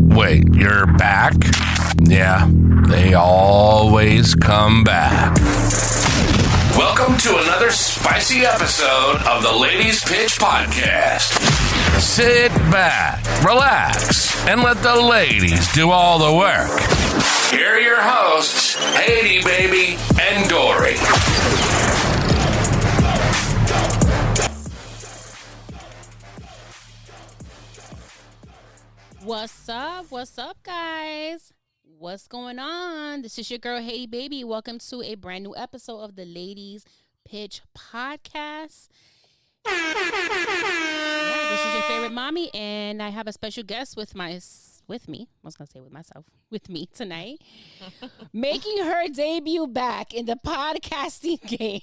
Wait, you're back? Yeah, they always come back. Welcome to another spicy episode of the Ladies Pitch Podcast. Sit back, relax, and let the ladies do all the work. Here are your hosts, Haydee Baby and Dory. What's up, guys? What's going on? This is your girl, Haydee Baby. Welcome to a brand new episode of the Ladies Pitch Podcast. Yeah, this is your favorite mommy, and I have a special guest with me tonight, making her debut back in the podcasting game.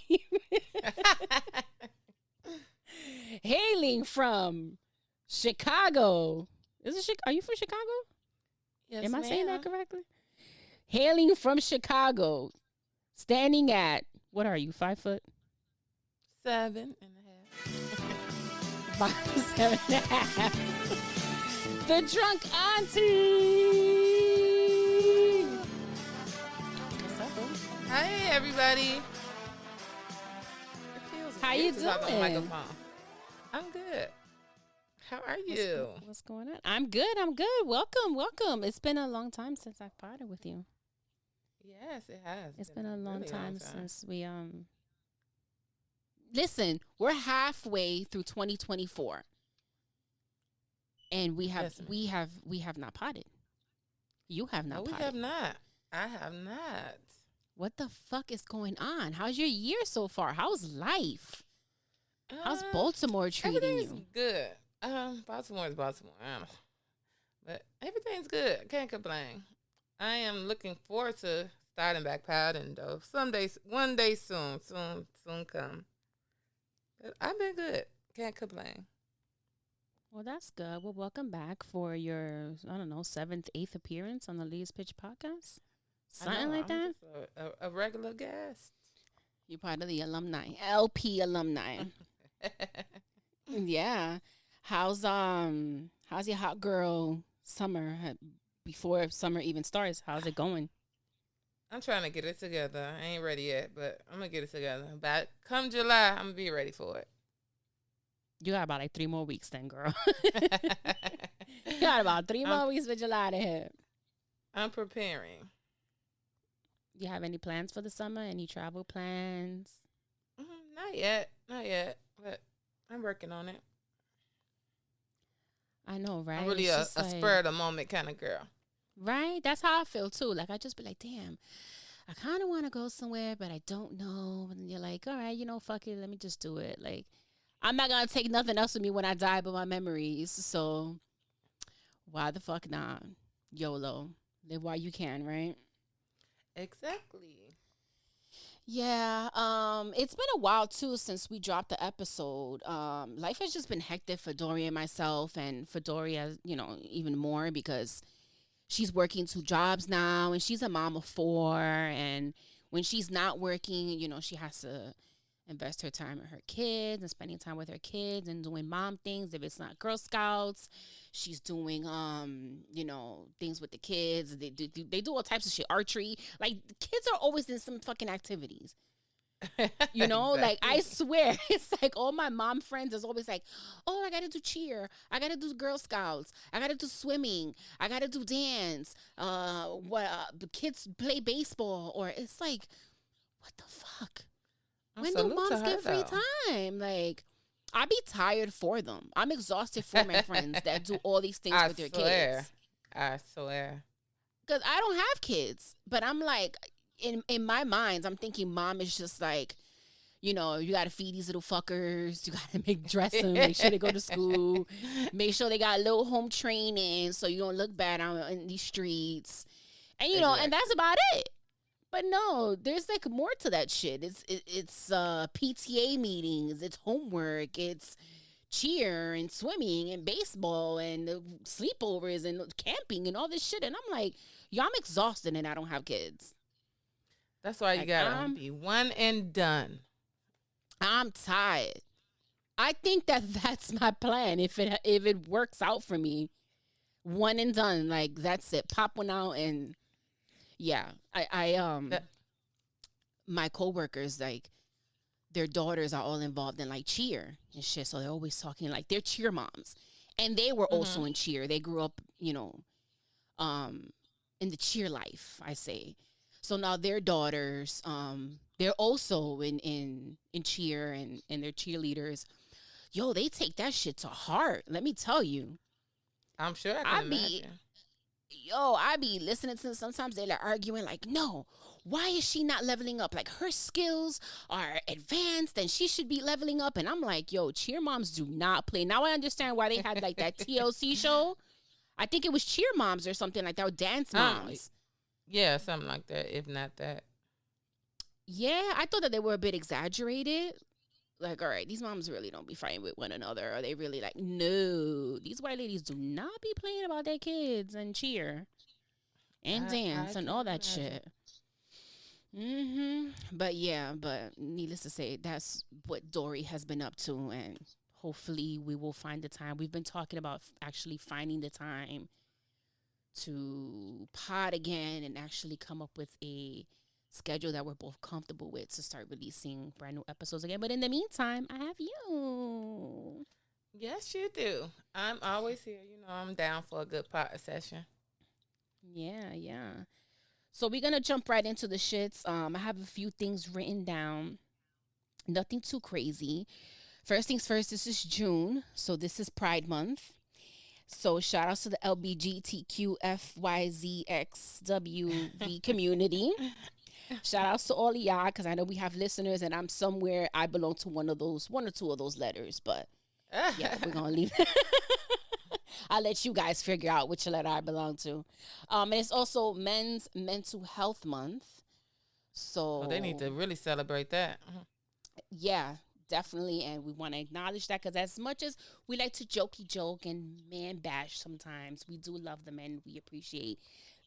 Hailing from Chicago. Are you from Chicago? Yes, Am I ma'am. saying that correctly? Hailing from Chicago, standing at, what are you, 5'7.5"? 5'7.5". The Drunk Auntie. What's up, bro? Hi, everybody. It feels How weird you to talk on the doing? microphone. I'm good. How are you? What's going on? I'm good. Welcome. It's been a long time since I've potted with you. Yes, it has. It's been a long really time since we Listen, we're halfway through 2024. And we have not potted. You have not No, we potted. have not. I have not. What the fuck is going on? How's your year so far? How's life? How's Baltimore treating Everything's you? good. Baltimore is Baltimore. I don't know. But everything's good. I can't complain. I am looking forward to starting back potting, though. One day soon come. But I've been good. Can't complain. Well, that's good. Well, welcome back for your, 7th, 8th appearance on the Ladies Pitch Podcast. Something like that. I'm just a regular guest. You're part of the alumni, LP alumni. Yeah. How's your hot girl summer before summer even starts? How's it going? I'm trying to get it together. I ain't ready yet, but I'm going to get it together. But come July, I'm going to be ready for it. You got about 3 more weeks then, girl. You got about 3 more weeks for July to hit. I'm preparing. You have any plans for the summer? Any travel plans? Not yet, but I'm working on it. I know, right? I'm really a spur of the moment kind of girl. Right? That's how I feel too. Like, I just be like, damn, I kind of want to go somewhere, but I don't know. And you're like, all right, fuck it. Let me just do it. Like, I'm not going to take nothing else with me when I die but my memories. So why the fuck not? YOLO. Live while you can, right? Exactly. Yeah, it's been a while too since we dropped the episode. Life has just been hectic for Dory and myself, and for Dory, as even more because she's working 2 jobs now, and she's a mom of 4. And when she's not working, she has to invest her time in her kids and spending time with her kids and doing mom things. If it's not Girl Scouts, she's doing things with the kids. They do all types of shit, archery. Like, the kids are always in some fucking activities. Exactly. Like, I swear, it's like all my mom friends is always like, oh, I gotta do cheer, I gotta do Girl Scouts, I gotta do swimming, I gotta do dance, the kids play baseball. Or it's like, what the fuck? When do moms get free time? Like, I be tired for them. I'm exhausted for my friends that do all these things with their kids. I swear. Because I don't have kids. But I'm like, in my mind, I'm thinking mom is just like, you got to feed these little fuckers. You got to dress them, make sure they go to school. Make sure they got a little home training so you don't look bad out in these streets. And, Exactly. And that's about it. But no, there's like more to that shit. It's PTA meetings, it's homework, it's cheer and swimming and baseball and sleepovers and camping and all this shit. And I'm like, yo, I'm exhausted and I don't have kids. That's why you gotta be one and done. I'm tired. I think that's my plan. If it works out for me, one and done. Like that's it. Pop one out and yeah. My coworkers, like their daughters are all involved in like cheer and shit. So they're always talking like they're cheer moms. And they were also in cheer. They grew up, in the cheer life, I say. So now their daughters, they're also in cheer and they're cheerleaders. Yo, they take that shit to heart. Let me tell you. I'm sure I can imagine. I be listening to them. Sometimes they're like arguing like, no, why is she not leveling up? Like her skills are advanced and she should be leveling up. And I'm like, yo, cheer moms do not play. Now I understand why they had like that TLC show. I think it was cheer moms or something like that, or dance moms. Yeah, something like that, if not that. Yeah, I thought that they were a bit exaggerated. Like, all right, these moms really don't be fighting with one another. Or they really like, no, these white ladies do not be playing about their kids and cheer and dance and all that shit. But needless to say, that's what Dory has been up to. And hopefully we will find the time. We've been talking about actually finding the time to pod again and actually come up with a schedule that we're both comfortable with to start releasing brand new episodes again. But in the meantime, I have you. Yes, you do. I'm always here. I'm down for a good pod session. Yeah. So we're going to jump right into the shits. I have a few things written down. Nothing too crazy. First things first, this is June. So this is Pride Month. So shout outs to the LBGTQFYZXWV community. Shout outs to all of y'all, because I know we have listeners and I'm somewhere I belong to one or two of those letters. But yeah, we're going to leave. I'll let you guys figure out which letter I belong to. And it's also Men's Mental Health Month. So they need to really celebrate that. Yeah, definitely. And we want to acknowledge that, because as much as we like to jokey joke and man bash sometimes, we do love the men. We appreciate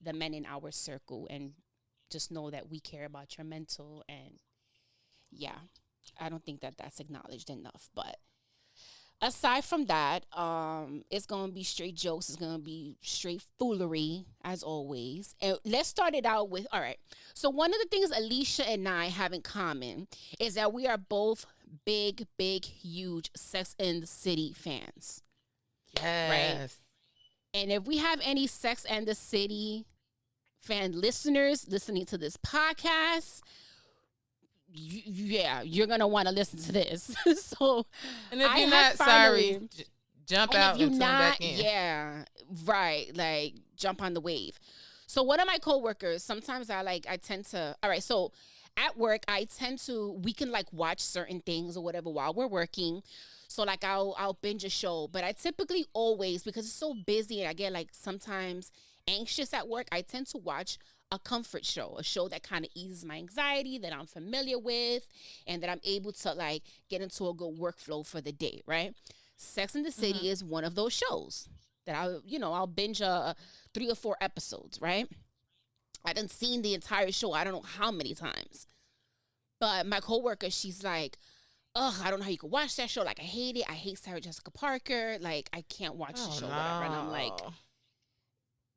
the men in our circle, and just know that we care about your mental. And yeah, I don't think that that's acknowledged enough. But aside from that, it's going to be straight jokes. It's going to be straight foolery, as always. And let's start it out with, all right. So one of the things Alicia and I have in common is that we are both big, huge Sex and the City fans. Yes. Right? And if we have any Sex and the City fan listeners listening to this podcast, you're gonna want to listen to this. So, and if you're not sorry, jump out and tune back in. Yeah, right. Like jump on the wave. So one of my coworkers, sometimes I tend to. All right, so at work, we can like watch certain things or whatever while we're working. So like I'll binge a show, but I typically always, because it's so busy and I get like sometimes anxious at work, I tend to watch a comfort show, a show that kind of eases my anxiety, that I'm familiar with, and that I'm able to like get into a good workflow for the day, right? Sex and the City is one of those shows that I'll binge 3 or 4 episodes, right? I done seen the entire show, I don't know how many times. But my coworker, she's like, ugh, I don't know how you can watch that show. Like, I hate it. I hate Sarah Jessica Parker. Like, I can't watch the show, whatever. And I'm like,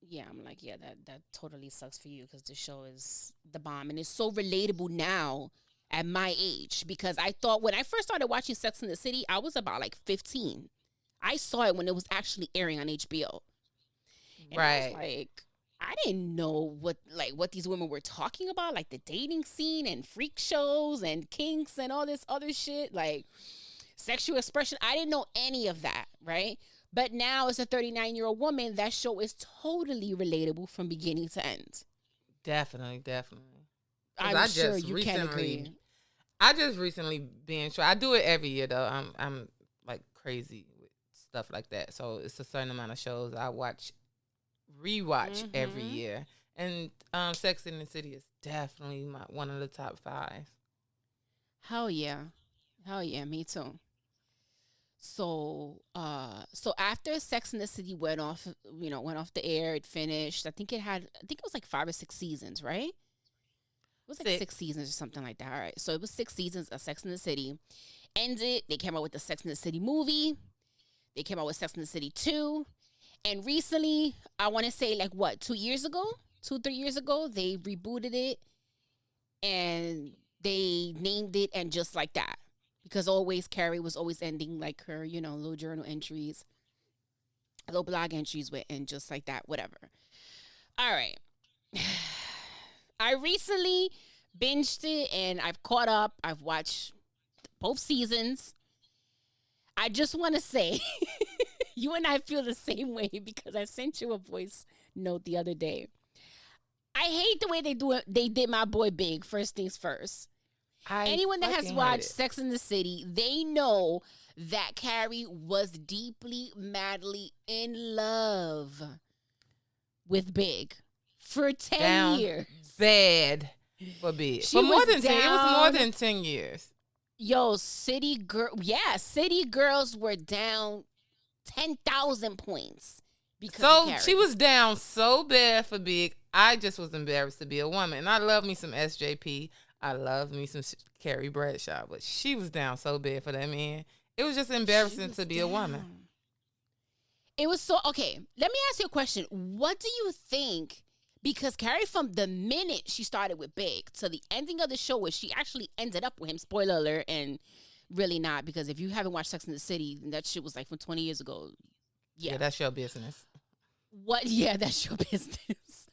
yeah, that totally sucks for you, because the show is the bomb. And it's so relatable now at my age, because I thought when I first started watching Sex and the City, I was about like 15. I saw it when it was actually airing on HBO. And right. I was like, I didn't know what these women were talking about, like the dating scene and freak shows and kinks and all this other shit, like sexual expression. I didn't know any of that, right? But now, as a 39-year-old woman, that show is totally relatable from beginning to end. Definitely. I'm sure you can agree. I just recently binged. I do it every year though. I'm like crazy with stuff like that. So it's a certain amount of shows I rewatch every year. And Sex and the City is definitely one of the top 5. Hell yeah, me too. So after Sex and the City went off the air, it finished. I think it was like 5 or 6 seasons, right? It was like 6 seasons or something like that. All right. So it was 6 seasons of Sex and the City. Ended. They came out with the Sex and the City movie. They came out with Sex and the City 2. And recently, I want to say like what, 2 years ago, 3 years ago, they rebooted it and they named it and just like that. Because always Carrie was always ending like her, little journal entries, little blog entries with and just like that, whatever. All right. I recently binged it and I've caught up. I've watched both seasons. I just want to say, you and I feel the same way because I sent you a voice note the other day. I hate the way they did my boy Big, first things first. Anyone that has watched Sex and the City, they know that Carrie was deeply, madly in love with Big for 10 years. Bad for Big. It was more than 10 years. Yo, City Girls were down 10,000 points. So she was down so bad for Big. I just was embarrassed to be a woman. And I love me some SJP. I love me some Carrie Bradshaw. But she was down so bad for that man. It was just embarrassing to be a woman. It was so... Okay, let me ask you a question. What do you think... Because Carrie, from the minute she started with Big to the ending of the show where she actually ended up with him, spoiler alert, and really not, because if you haven't watched Sex and the City, that shit was like from 20 years ago. Yeah, that's your business. What? Yeah, that's your business.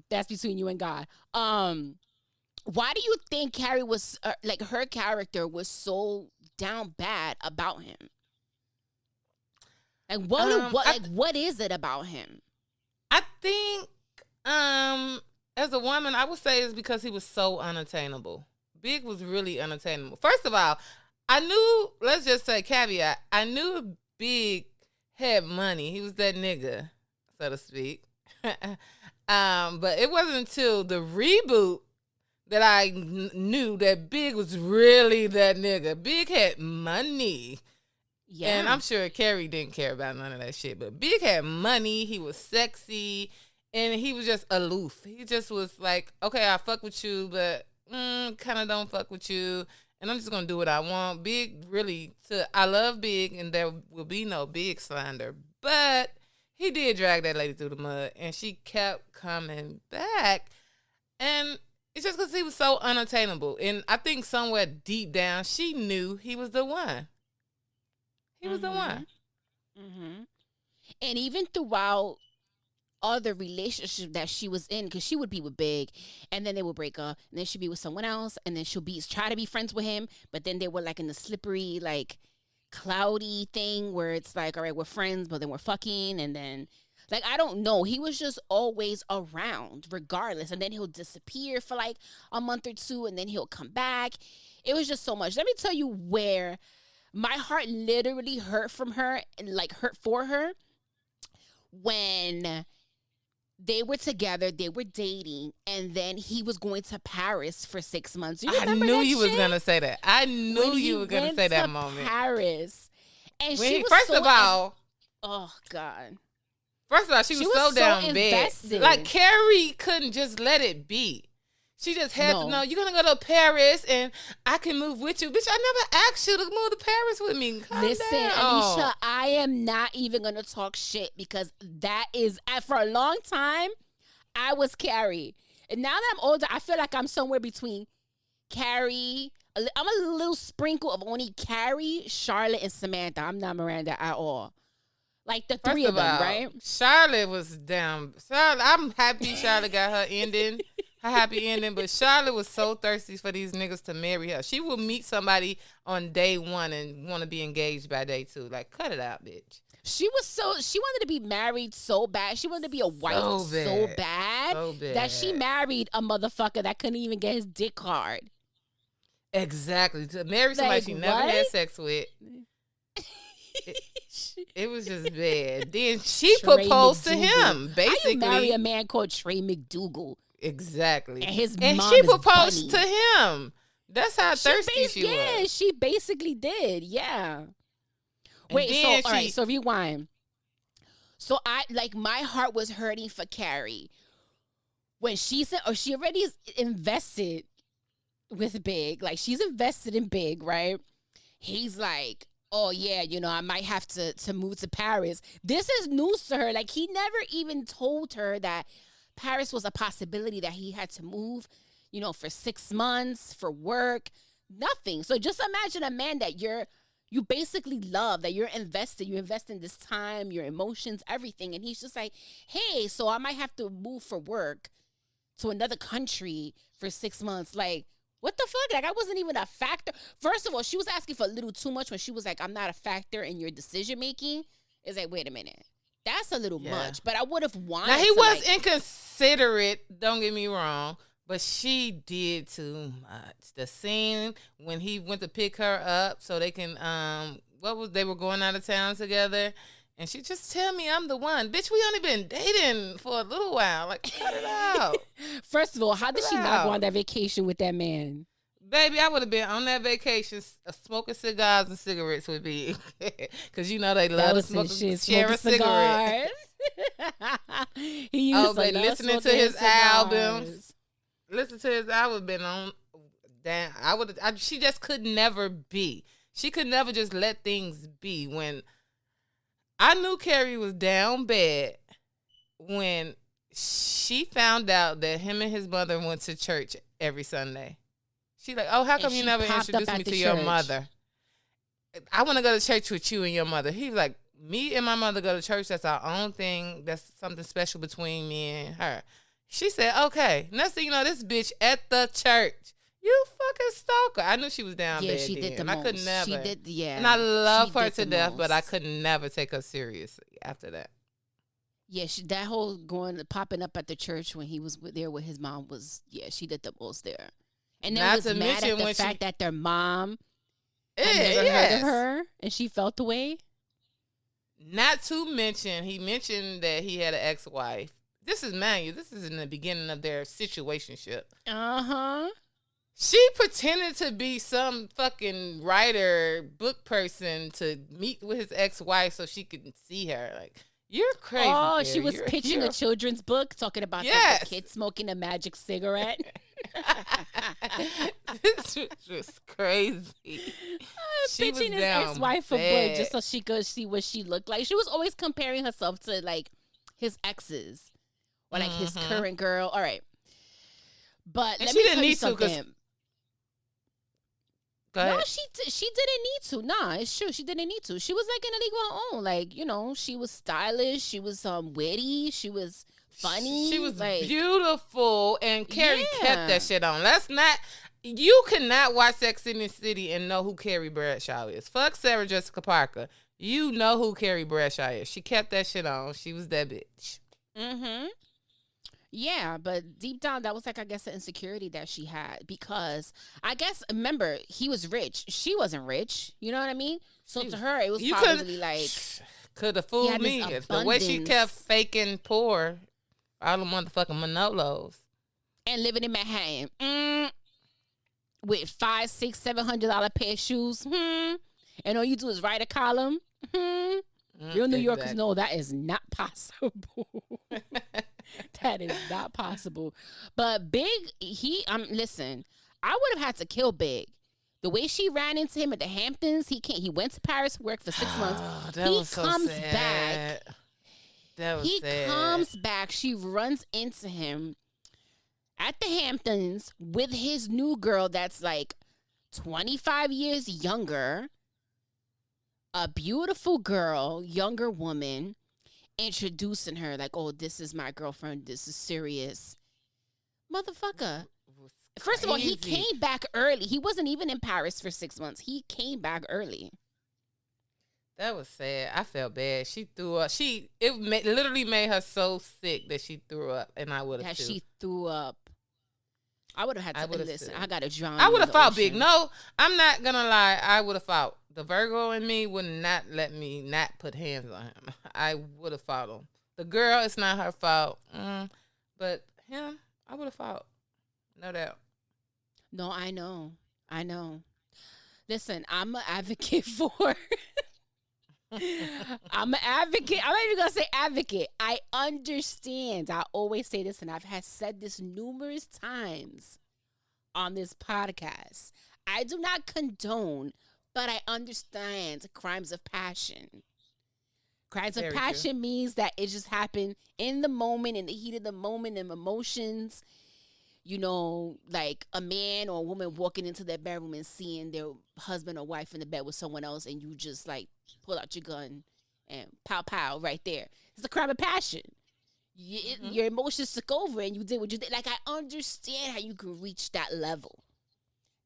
That's between you and God. Why do you think Carrie was, like her character was so down bad about him? Like, what is it about him? I think... as a woman, I would say it's because he was so unattainable. Big was really unattainable. First of all, I knew, let's just say caveat, I knew Big had money. He was that nigga, so to speak. But it wasn't until the reboot that I knew that Big was really that nigga. Big had money. Yeah. And I'm sure Carrie didn't care about none of that shit, but Big had money. He was sexy. And he was just aloof. He just was like, okay, I fuck with you, but kind of don't fuck with you. And I'm just going to do what I want. Big, really, I love Big, and there will be no Big slander. But he did drag that lady through the mud, and she kept coming back. And it's just because he was so unattainable. And I think somewhere deep down, she knew he was the one. He was the one. Mm-hmm. And even throughout other relationship that she was in, because she would be with Big and then they would break up and then she'd be with someone else and then she'll try to be friends with him, but then they were like in the slippery, like cloudy thing where it's like, all right, we're friends, but then we're fucking, and then like, I don't know, he was just always around regardless, and then he'll disappear for like a month or two and then he'll come back. It was just so much. Let me tell you where my heart literally hurt from her, like hurt for her, when they were together, they were dating, and then he was going to Paris for 6 months. I knew you was going to say that. I knew you were going to say that moment. Paris. And she was first of all, oh, God. First of all, she was so down bad. Like, Carrie couldn't just let it be. She just had to know, you're going to go to Paris and I can move with you. Bitch, I never asked you to move to Paris with me. Listen, Anisha, I am not even going to talk shit because that is, for a long time, I was Carrie. And now that I'm older, I feel like I'm somewhere between Carrie. I'm a little sprinkle of only Carrie, Charlotte, and Samantha. I'm not Miranda at all. Like the three of them, right? Charlotte was down. I'm happy Charlotte got her ending. Her happy ending, but Charlotte was so thirsty for these niggas to marry her. She would meet somebody on day one and want to be engaged by day two. Like, cut it out, bitch. She wanted to be married so bad. She wanted to be a wife so bad that she married a motherfucker that couldn't even get his dick hard. Exactly. To marry somebody she never had sex with. It was just bad. Then she proposed to him, basically. How you marry a man called Trey McDougal? Exactly. And she proposed to him. That's how thirsty she was. Yeah, she basically did. Yeah. Wait, all right, so rewind. So my heart was hurting for Carrie when she said, she already is invested with Big. Like, she's invested in Big, right? He's like, oh yeah, I might have to move to Paris. This is news to her. Like, he never even told her that Paris was a possibility, that he had to move, for 6 months for work, nothing. So just imagine a man that you basically love, that you're invested. You invest in this time, your emotions, everything. And he's just like, hey, so I might have to move for work to another country for 6 months. Like, what the fuck? Like, I wasn't even a factor. First of all, she was asking for a little too much when she was like, I'm not a factor in your decision making. It's like, wait a minute. That's a little much. But I would have wanted Now, he was inconsiderate, don't get me wrong. But she did too much. The scene when he went to pick her up so they can, they were going out of town together. And she just tell me I'm the one. Bitch, we only been dating for a little while. Like, cut it out. First of all, how did she not go on that vacation with that man? Baby, I would have been on that vacation smoking cigars and cigarettes with me. Because they love to share a cigarette. He used to listening to his albums. Listen to his album, been on. Damn, she just could never be. She could never just let things be. When I knew Carrie was down bad when she found out that him and his mother went to church every Sunday. She like, oh, how come you never introduced me to your mother? I want to go to church with you and your mother. He's like, me and my mother go to church. That's our own thing. That's something special between me and her. She said, okay. Next thing you know, this bitch at the church. You fucking stalker. I knew she was down bad. Yeah, she did the most. I could never. She did, yeah. And I love her to death, but I could never take her seriously after that. Yeah, that whole popping up at the church when he was there with his mom was, she did the most there. And then was mad at the fact that their mom had never heard of her, and she felt the way. Not to mention, he mentioned that he had an ex-wife. This is in the beginning of their situationship. Uh-huh. She pretended to be some fucking writer, book person to meet with his ex-wife so she could see her. Like, you're crazy. Oh, Carrie. she was pitching a children's book talking about the kid smoking a magic cigarette. This was just crazy. She pitching his ex-wife a book just so she could see what she looked like. She was always comparing herself to like his exes or like his current girl. All right, but let me tell you something. Go ahead. No, she didn't need to. Nah, it's true. She didn't need to. She was like in a league of her own. Like, she was stylish. She was witty. She was funny. She was beautiful. And Carrie kept that shit on. You cannot watch Sex in the City and know who Carrie Bradshaw is. Fuck Sarah Jessica Parker. You know who Carrie Bradshaw is. She kept that shit on. She was that bitch. Mm-hmm. Yeah, but deep down, that was like, I guess, the insecurity that she had because I guess, remember, he was rich. She wasn't rich. You know what I mean? So to her, it was probably like... Could have fooled me. The way she kept faking poor, all the motherfucking Manolos. And living in Manhattan. With $500, $600, $700 pair of shoes. And all you do is write a column. Real New Yorkers know that is not possible. That is not possible. But Big, listen, I would have had to kill Big. The way she ran into him at the Hamptons, he went to Paris, worked for 6 months. He comes back. He comes back. She runs into him at the Hamptons with his new girl that's like 25 years younger. A beautiful girl, younger woman, introducing her like, oh, this is my girlfriend. This is serious. Motherfucker. First of all, he came back early. He wasn't even in Paris for 6 months. He came back early. That was sad. I felt bad. She threw up. Literally made her so sick that she threw up, and I would have too. She threw up. I would have had to listen. I got to drown. I would have fought Big. No, I'm not gonna lie. I would have fought. The Virgo in me would not let me not put hands on him. I would have fought him. The girl, it's not her fault. But him, I would have fought. No doubt. No, I know. Listen, I'm an advocate for... I'm an advocate. I'm not even going to say advocate. I understand. I always say this, and I've said this numerous times on this podcast. I do not condone But I understand crimes of passion. Crimes of Very passion means that it just happened in the moment, in the heat of the moment, and emotions. You know, like a man or a woman walking into their bedroom and seeing their husband or wife in the bed with someone else, and you just like pull out your gun and pow pow right there. It's a crime of passion. Your emotions took over and you did what you did. Like, I understand how you can reach that level.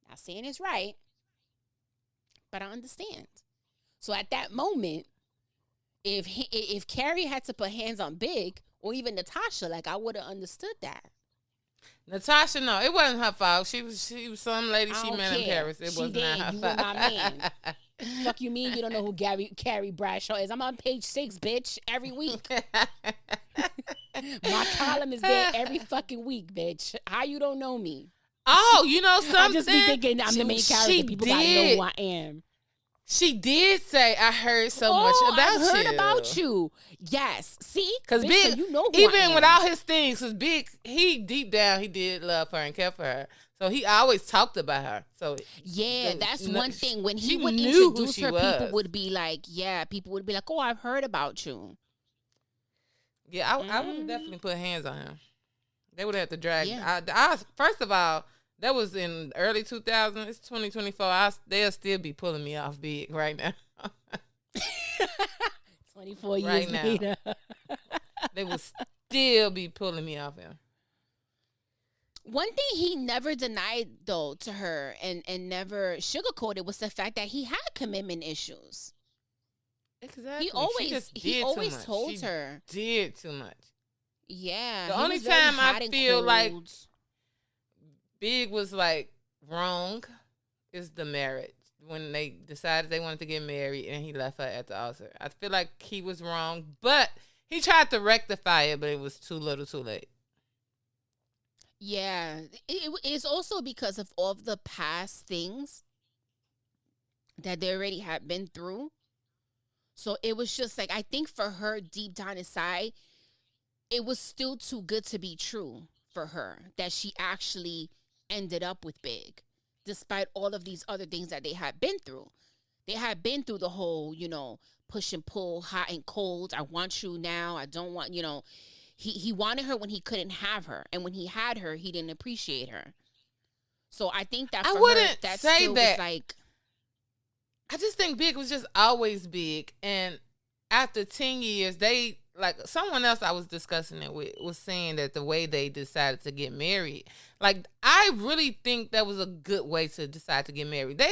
Not saying it's right, but I understand. So at that moment, if Carrie had to put hands on Big or even Natasha, like, I would have understood that. Natasha, no, it wasn't her fault. She was some lady I she don't met in care. Paris. It She was did. not her You fault. were my man. Fuck you mean you don't know who Carrie Bradshaw is? I'm on page 6, bitch, every week. My column is there every fucking week, bitch. How you don't know me? Oh, you know something? I just be thinking I'm the main character. People gotta know who I am. She did say, I heard so much about you. I heard about you. Yes. See? Because Big, so you know who even I am. with all his things, because Big, he deep down, he did love her and care for her. So he always talked about her. So yeah, that's one thing. When he she would knew introduce who she her, was. people would be like, oh, I've heard about you. Yeah, I would have definitely put hands on him. They would have to drag. Yeah. First of all, that was in early 2000s. It's 2024. They'll still be pulling me off Big right now. 24 years Right now. later. They will still be pulling me off him. One thing he never denied, though, to her and never sugarcoated was the fact that he had commitment issues. Exactly. He always told her. Did too much. Yeah. The only time I feel like Big was like wrong is the marriage. When they decided they wanted to get married and he left her at the altar. I feel like he was wrong, but he tried to rectify it, but it was too little too late. Yeah. It's also because of all of the past things that they already had been through. So it was just like, I think for her deep down inside, it was still too good to be true for her that she actually ended up with Big, despite all of these other things that they had been through. They had been through the whole, push and pull, hot and cold. I want you now. I don't want, he wanted her when he couldn't have her. And when he had her, he didn't appreciate her. So I think that for her, that still was like... I just think Big was just always big. And after 10 years, they, like, someone else I was discussing it with was saying that the way they decided to get married, like, I really think that was a good way to decide to get married.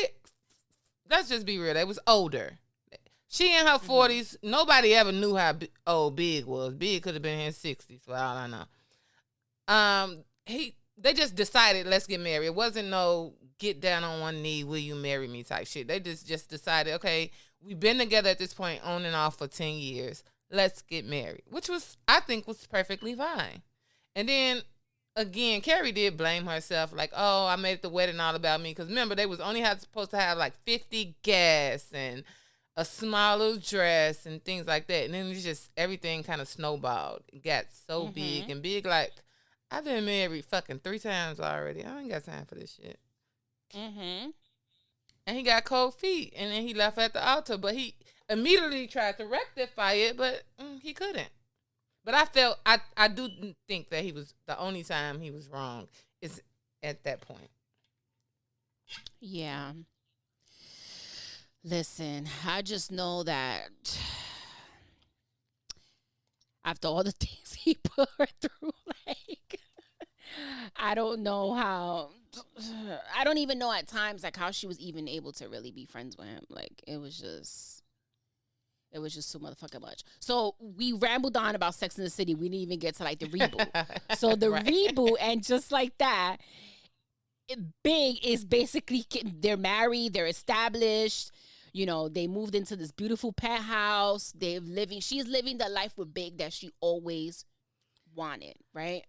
Let's just be real, they was older. She in her 40s. Nobody ever knew how old Big was. Big could have been in his 60s for all I know. They just decided, let's get married. It wasn't no get down on one knee, will you marry me type shit. They just decided, okay, we've been together at this point on and off for 10 years. Let's get married, which I think was perfectly fine. And then, again, Carrie did blame herself, like, oh, I made the wedding all about me. Because remember, they was only supposed to have like 50 guests and a small little dress and things like that. And then it just, everything kind of snowballed. It got so big and Big, like, I've been married fucking 3 times already. I ain't got time for this shit. And he got cold feet. And then he left at the altar. But he immediately tried to rectify it, but he couldn't. But I do think that he was, the only time he was wrong is at that point. Yeah. Listen, I just know that after all the things he put her through, like, I don't know how, I don't even know at times, like, how she was even able to really be friends with him. Like, it was just too motherfucking much. So we rambled on about Sex in the City. We didn't even get to, like, the reboot. So the reboot, and just like that, Big is basically, they're married, they're established. They moved into this beautiful penthouse. She's living the life with Big that she always wanted, right?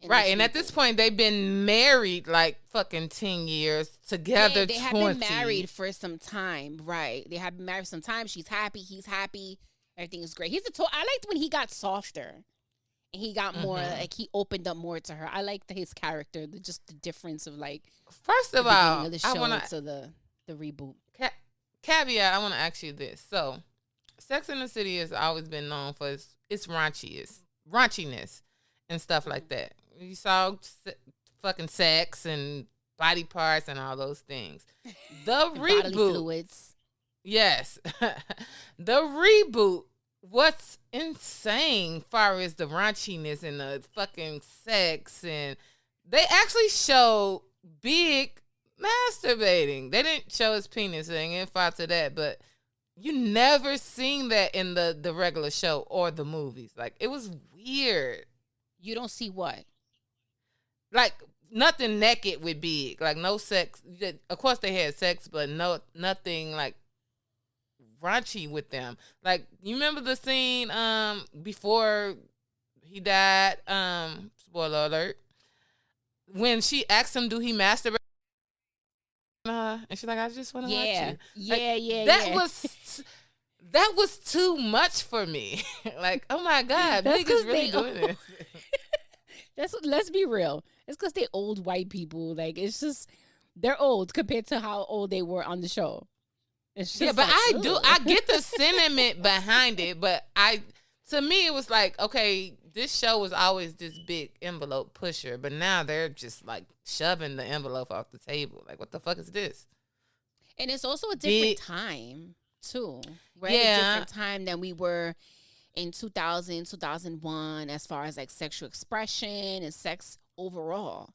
Right, and at this point, they've been married like fucking 10 years together. They have been married for some time, right? They have been married some time. She's happy. He's happy. Everything is great. I liked when he got softer. And he got more, like, he opened up more to her. I liked his character, just the difference of, like, first of all, the show to the reboot. caveat, I want to ask you this. So, Sex in the City has always been known for its raunchiness and stuff like that. You saw fucking sex and body parts and all those things. The Bodily reboot, fluids. yes, the reboot. What's insane, far as the raunchiness and the fucking sex, and they actually showed Big masturbating. They didn't show his penis. They ain't far to that, but you never seen that in the regular show or the movies. Like, it was weird. You don't see what? Like, nothing naked with Big. Like, no sex. Of course they had sex, but nothing like raunchy with them. Like, you remember the scene before he died, spoiler alert, when she asked him, do he masturbate? And she's like, I just want to watch you. That was too much for me. Like, oh my God, Big is really doing this. Let's be real. It's because they're old white people. Like, it's just, they're old compared to how old they were on the show. It's just, yeah, but like, I get the sentiment behind it, but to me, it was like, okay, this show was always this big envelope pusher, but now they're just like shoving the envelope off the table. Like, what the fuck is this? And it's also a different time, too. We're at a different time than we were in 2000, 2001, as far as like sexual expression and sex overall.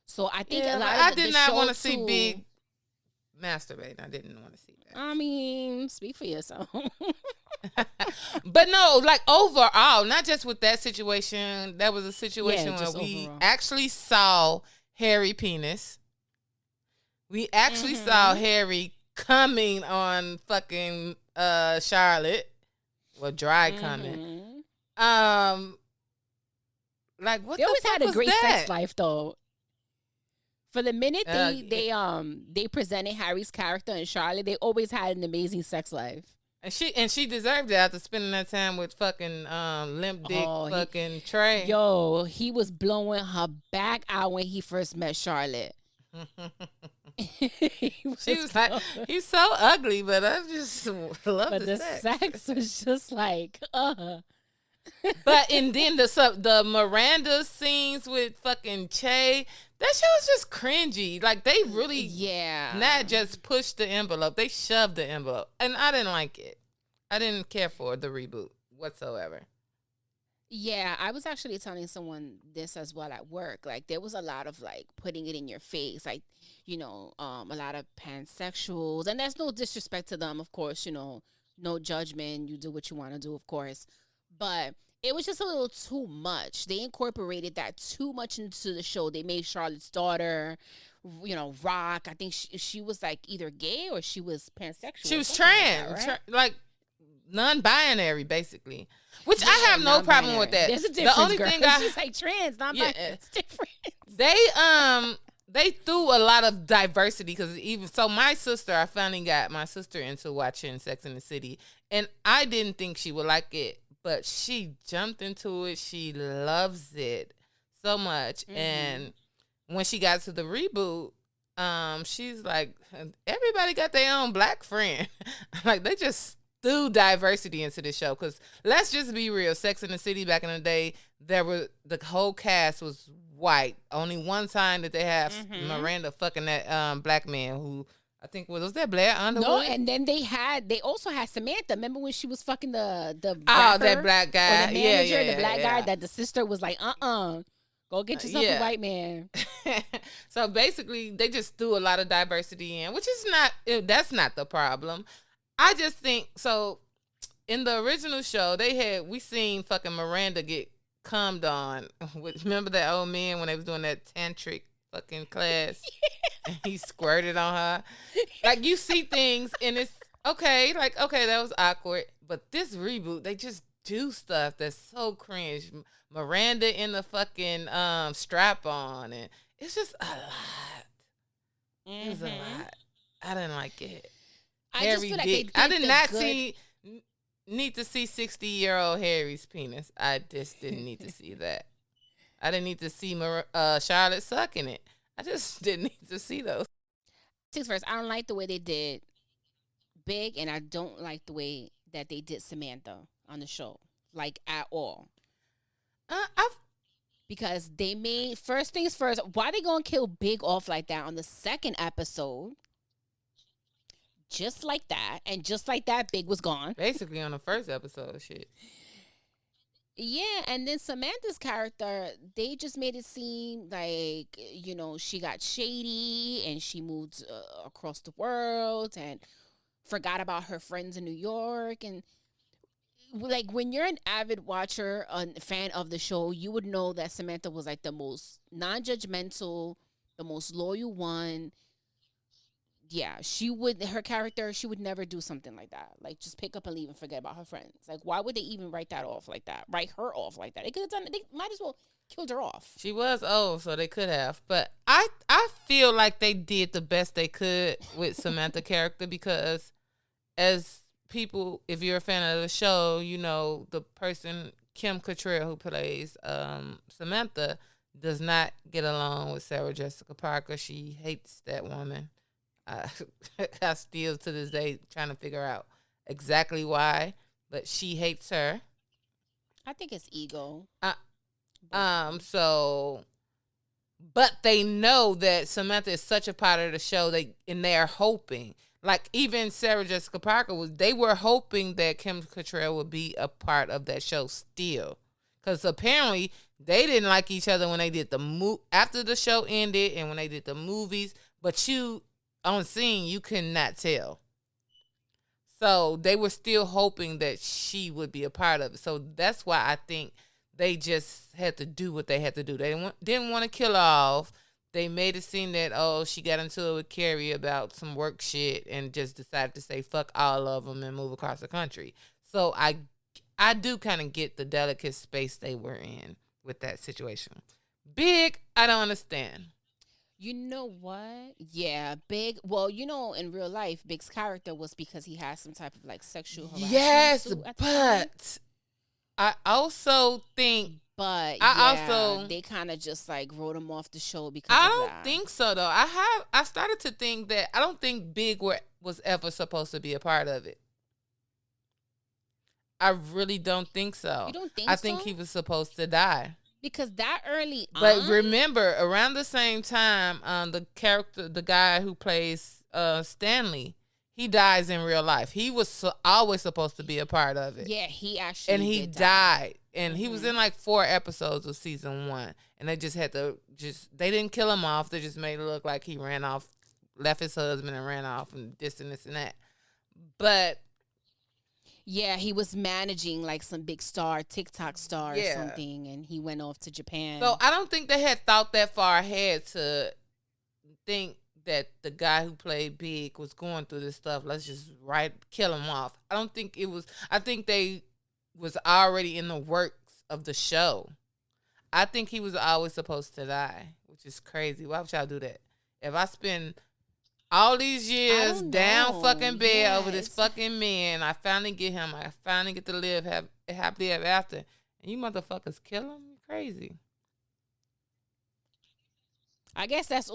So I think a lot of I did not want to see Big masturbate. I didn't want to see that. I mean, speak for yourself. But no, like overall, not just with that situation. That was a situation where we actually saw hairy penis. We actually saw Harry coming on fucking Charlotte. Well, dry coming. Like, what they the always fuck had a was great that? sex life, though. For the minute they presented Harry's character in Charlotte, they always had an amazing sex life. And she deserved it after spending that time with fucking limp dick fucking Trey. Yo, he was blowing her back out when he first met Charlotte. She was like, he's so ugly, but I just love the sex. Sex was just like, But and then the Miranda scenes with fucking Che, that show was just cringy. Like, they really not just pushed the envelope, they shoved the envelope, and I didn't like it. I didn't care for the reboot whatsoever. Yeah, I was actually telling someone this as well at work. Like, there was a lot of like putting it in your face, like, you know, a lot of pansexuals, and there's no disrespect to them, of course, you know, no judgment. You do what you want to do, of course, but it was just a little too much. They incorporated that too much into the show. They made Charlotte's daughter, you know, rock. I think she was like either gay or she was pansexual. She was trans, like that, right? like non-binary, basically. Which I have no problem with that. There's a difference. The only girl. thing she's like trans, non-binary. It's different. They threw a lot of diversity because even so, my sister, I finally got my sister into watching Sex in the City, and I didn't think she would like it, but she jumped into it. She loves it so much, and when she got to the reboot, she's like, everybody got their own black friend. Like, they just threw diversity into the show. Because let's just be real, Sex in the City back in the day, the whole cast was white. Only one time that they have Miranda fucking that black man who I think was that Blair Underwood? No, and then they also had Samantha. Remember when she was fucking the that black guy, or the manager, the black guy that the sister was like, go get yourself a white man. So basically, they just threw a lot of diversity in, which is that's not the problem. I just think so. In the original show, we seen fucking Miranda get cummed on. Remember that old man when they was doing that tantric fucking class? And he squirted on her. Like, you see things and it's okay. Like, okay, that was awkward. But this reboot, they just do stuff that's so cringe. Miranda in the fucking strap on, and it's just a lot. It was a lot. I didn't like it. I just feel like I did not need to see 60-year-old Harry's penis. I just didn't need to see that. I didn't need to see Charlotte sucking it. I just didn't need to see those. First, I don't like the way they did Big, and I don't like the way that they did Samantha on the show, like at all. I've Because they made first things first. Why they gonna kill Big off like that on the second episode? Just like that, and just like that, Big was gone. basically on the first episode, shit. Yeah, and then Samantha's character, they just made it seem like, she got shady and she moved across the world and forgot about her friends in New York. And like, when you're an avid watcher, a fan of the show, you would know that Samantha was like the most non-judgmental, the most loyal one. Yeah, her character, she would never do something like that. Like, just pick up and leave and forget about her friends. Like, why would they even write that off like that? Write her off like that? They could have done it. They might as well killed her off. She was old, so they could have. But I feel like they did the best they could with Samantha character, because as people, if you're a fan of the show, you know the person, Kim Cattrall, who plays Samantha, does not get along with Sarah Jessica Parker. She hates that woman. I still to this day trying to figure out exactly why, but she hates her. I think it's ego. So, but they know that Samantha is such a part of the show. They are hoping, like even Sarah Jessica Parker they were hoping that Kim Cattrall would be a part of that show still, because apparently they didn't like each other when they did after the show ended and when they did the movies. But on scene, you could not tell. So they were still hoping that she would be a part of it. So that's why I think they just had to do what they had to do. They didn't want to kill her off. They made it seem that, she got into it with Carrie about some work shit and just decided to say fuck all of them and move across the country. So I do kind of get the delicate space they were in with that situation. Big, I don't understand. You know what? Yeah, Big. Well, in real life, Big's character was because he had some type of like sexual harassment. Yes, suit at the but time. I also think. But they kind of just like wrote him off the show because I of don't that. think so though. I started to think that I don't think Big was ever supposed to be a part of it. I really don't think so. You don't think I think so? he was supposed to die. Because that early on. But remember, around the same time, the guy who plays Stanley, he dies in real life. He was always supposed to be a part of it. Yeah, he actually and he did died. And he was in like 4 episodes of season 1. And they just had to they didn't kill him off. They just made it look like he ran off, left his husband and ran off and this and this and that. But yeah, he was managing like some big TikTok star or something, and he went off to Japan. So I don't think they had thought that far ahead to think that the guy who played Big was going through this stuff. Let's just kill him off. I don't think it was. I think they was already in the works of the show. I think he was always supposed to die, which is crazy. Why would y'all do that? If I spend all these years down fucking bed over this fucking man, I finally get him. I finally get to live happily ever after. And you motherfuckers kill him? You're crazy. I guess that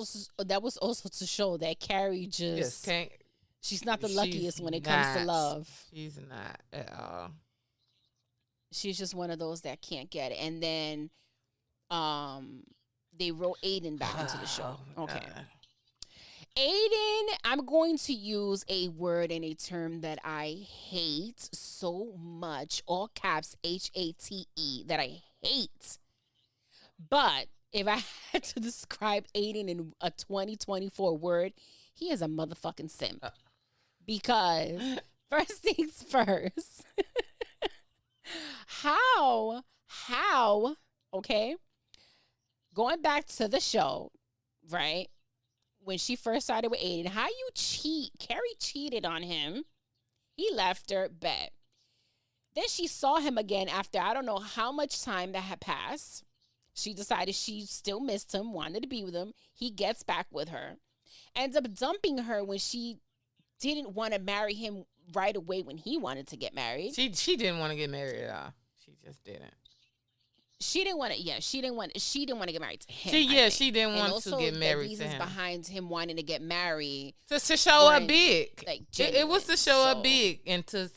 was also to show that Carrie just can't. She's not the luckiest when it comes to love. She's not at all. She's just one of those that can't get it. And then they wrote Aiden back into the show. Okay. Aiden, I'm going to use a word and a term that I hate so much. All caps, HATE, that I hate. But if I had to describe Aiden in a 2024 word, he is a motherfucking simp. Because first things first. How, okay? Going back to the show, right? When she first started with Aiden, how you cheat? Carrie cheated on him. He left her, bet. Then she saw him again after I don't know how much time that had passed. She decided she still missed him, wanted to be with him. He gets back with her. Ends up dumping her when she didn't want to marry him right away when he wanted to get married. She didn't want to get married at all. She just didn't. she didn't want to. Yeah, she didn't want to get married to him. She didn't and want also to get married the reasons to him. behind him wanting to get married To show up big. Like, it was to show up big and to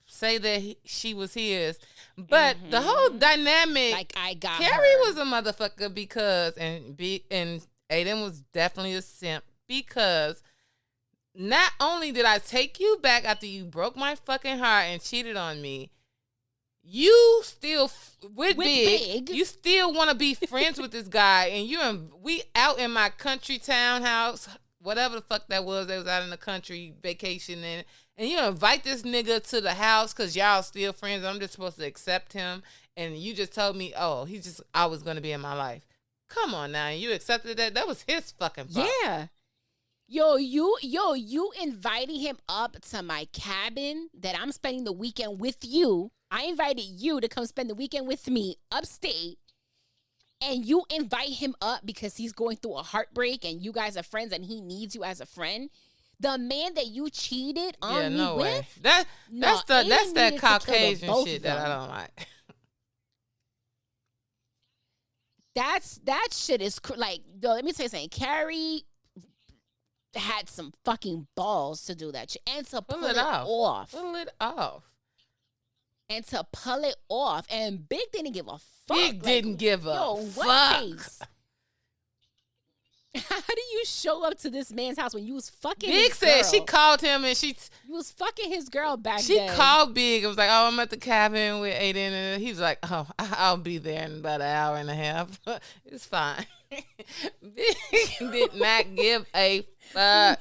say that she was his. But the whole dynamic, like, I got Carrie her. was a motherfucker because, and Aiden was definitely a simp because not only did I take you back after you broke my fucking heart and cheated on me, you still with big, you still want to be friends with this guy, and we out in my country townhouse, whatever the fuck that was. They was out in the country vacationing, and you invite this nigga to the house because y'all still friends. I'm just supposed to accept him, and you just told me, oh, he's just always going to be in my life. Come on now, you accepted that? That was his fucking fault. Yeah. You inviting him up to my cabin that I'm spending the weekend with you. I invited you to come spend the weekend with me upstate, and you invite him up because he's going through a heartbreak and you guys are friends and he needs you as a friend. The man that you cheated on me with? That's that Caucasian shit that I don't like. That shit is like, yo, let me tell you something. Carrie had some fucking balls to do that shit and to pull it off. Pull it off. And to pull it off. And Big didn't give a fuck. Big didn't give a fuck. How do you show up to this man's house when you was fucking Big his said girl? she called him and you was fucking his girl back then. She called Big. It was like, oh, I'm at the cabin with Aiden. And he was like, oh, I'll be there in about an hour and a half. It's fine. Big did not give a fuck.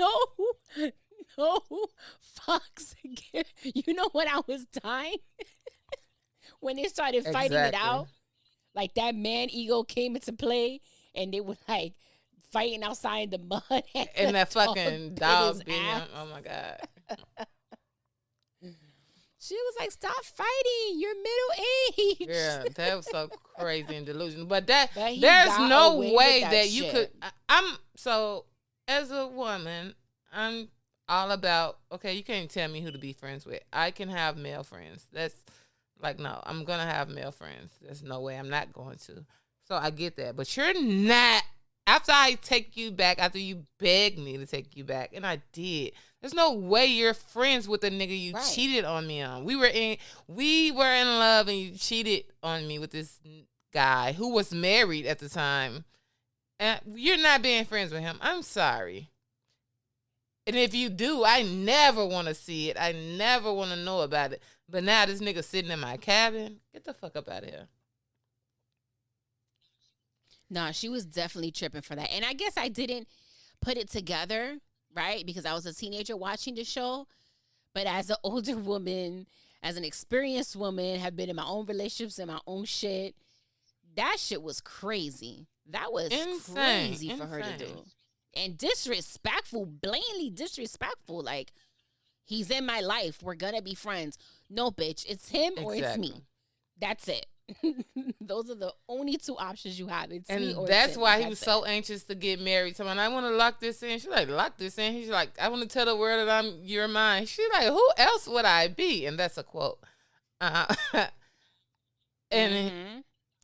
No fucks. You know when I was dying? When they started fighting it out? Like that man ego came into play and they were like fighting outside in the mud. And that fucking dog being, oh my God. She was like, stop fighting. You're middle-aged. Yeah, that was so crazy and delusional. But there's no way that you could. So, as a woman, I'm all about, okay, you can't tell me who to be friends with. I can have male friends. That's like, no, I'm going to have male friends. There's no way I'm not going to. So, I get that. But you're not. After I take you back, after you begged me to take you back, and I did, there's no way you're friends with the nigga you cheated on me on. We were in love, and you cheated on me with this guy who was married at the time. And you're not being friends with him. I'm sorry. And if you do, I never want to see it. I never want to know about it. But now this nigga sitting in my cabin, get the fuck up out of here. Nah, she was definitely tripping for that. And I guess I didn't put it together, right? Because I was a teenager watching the show. But as an older woman, as an experienced woman, have been in my own relationships and my own shit, that shit was crazy. That was crazy for her to do. And disrespectful, blatantly disrespectful. Like, he's in my life. We're going to be friends. No, bitch. It's him or it's me. That's it. Those are the only two options you have. It's me or that's it's why him. he was so anxious to get married. So when I want to lock this in, she's like, lock this in. He's like, I want to tell the world that you're mine. She's like, who else would I be? And that's a quote.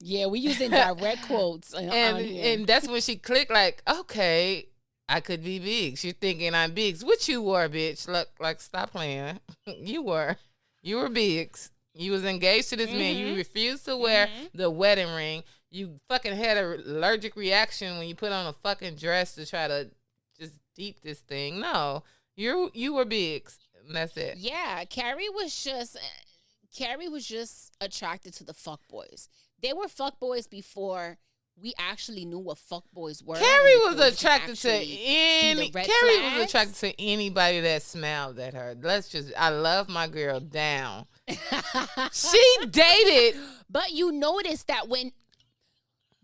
Yeah, we using direct quotes. And that's when she clicked like, okay, I could be Biggs. You're thinking I'm Biggs. What you were, bitch? Look, like, stop playing. You were Biggs. You was engaged to this man. You refused to wear the wedding ring. You fucking had an allergic reaction when you put on a fucking dress to try to just deep this thing. No, you were Biggs. And that's it. Yeah, Carrie was just attracted to the fuckboys. They were fuckboys before we actually knew what fuckboys were. Carrie was attracted to anybody that smiled at her. I love my girl down. She dated. But you noticed that wait,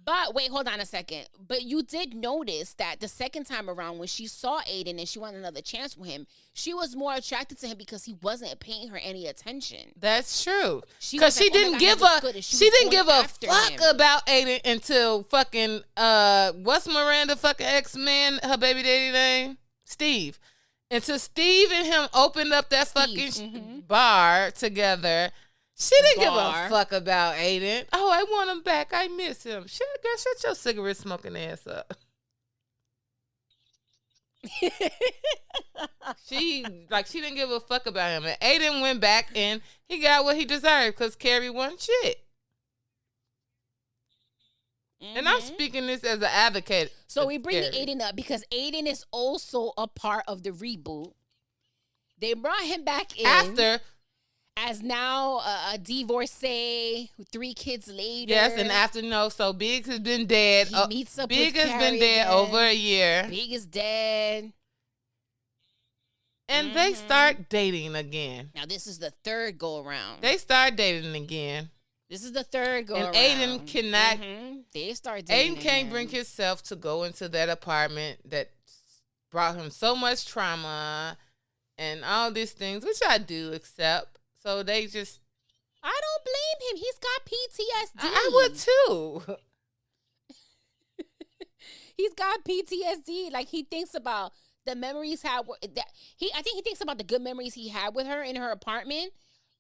hold on a second. But you did notice that the second time around when she saw Aiden and she wanted another chance with him, she was more attracted to him because he wasn't paying her any attention. That's true. Because she didn't give a fuck about Aiden until fucking what's Miranda fucking ex-man, her baby daddy name? Steve. Until Steve and him opened up that fucking bar together. She didn't give bar. a fuck about Aiden. Oh, I want him back. I miss him. Girl, shut your cigarette smoking ass up. She didn't give a fuck about him. And Aiden went back and he got what he deserved because Carrie wasn't shit. And I'm speaking this as an advocate. So we bring Aiden up because Aiden is also a part of the reboot. They brought him back in after as now a divorcee, 3 kids later. Yes, and after so Big has been dead. He meets up Big with has Carrie been dead again. over a year. Big is dead. And they start dating again. Now this is the third go around. They start dating again. This is the third go around. And Aiden cannot. They start dating. Aiden can't bring himself to go into that apartment that brought him so much trauma and all these things, which I do accept. So they just. I don't blame him. He's got PTSD. I would too. He's got PTSD. Like he thinks about the memories I think he thinks about the good memories he had with her in her apartment,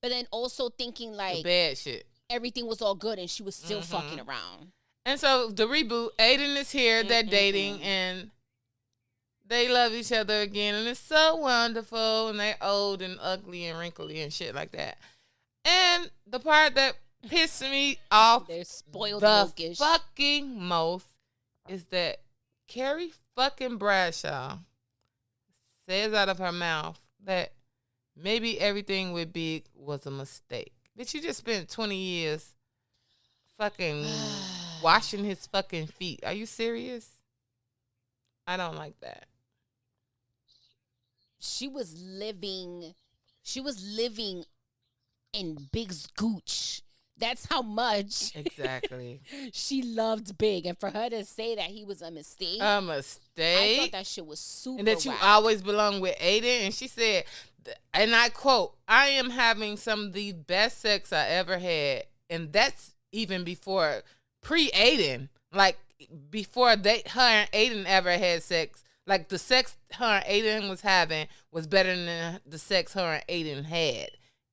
but then also thinking like the bad shit. Everything was all good and she was still fucking around. And so the reboot, Aiden is here, they're dating, and they love each other again, and it's so wonderful, and they're old and ugly and wrinkly and shit like that. And the part that pissed me off they're spoiled the milkish. fucking most is that Carrie fucking Bradshaw says out of her mouth that maybe everything with Big was a mistake. Bitch, you just spent 20 years fucking washing his fucking feet. Are you serious? I don't like that. She was living in Big's gooch. That's how much Exactly. she loved Big. And for her to say that he was a mistake. A mistake? I thought that shit was super And that you whack. always belong with Aiden. And she said, and I quote, I am having some of the best sex I ever had. And that's even before pre-Aiden. Like, before her and Aiden ever had sex. Like, the sex her and Aiden was having was better than the sex her and Aiden had.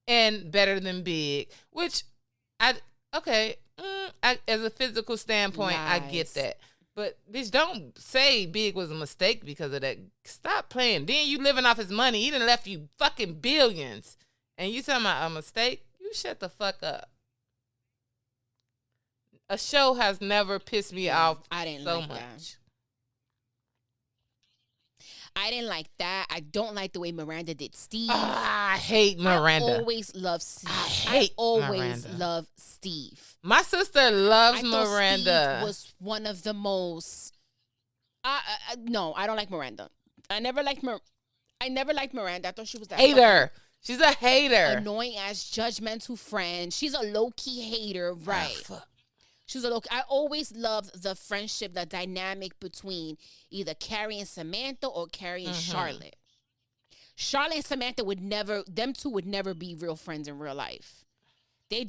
And better than Big. Which, as a physical standpoint, I get that. But, bitch, don't say Big was a mistake because of that. Stop playing. Then you living off his money. He done left you fucking billions. And you talking about a mistake? You shut the fuck up. A show has never pissed me off I didn't so like much. that. I didn't like that. I don't like the way Miranda did Steve. I hate Miranda. I always love Steve. I always Miranda. love Steve. My sister loves I thought Miranda. Steve was one of the most. No, I don't like Miranda. I never liked Miranda. I thought she was that Hater. She's a hater. annoying ass judgmental friend. She's a low key hater, right? fuck. She's a low. I always loved the friendship, the dynamic between either Carrie and Samantha or Carrie and Charlotte. Charlotte and Samantha them two would never be real friends in real life. They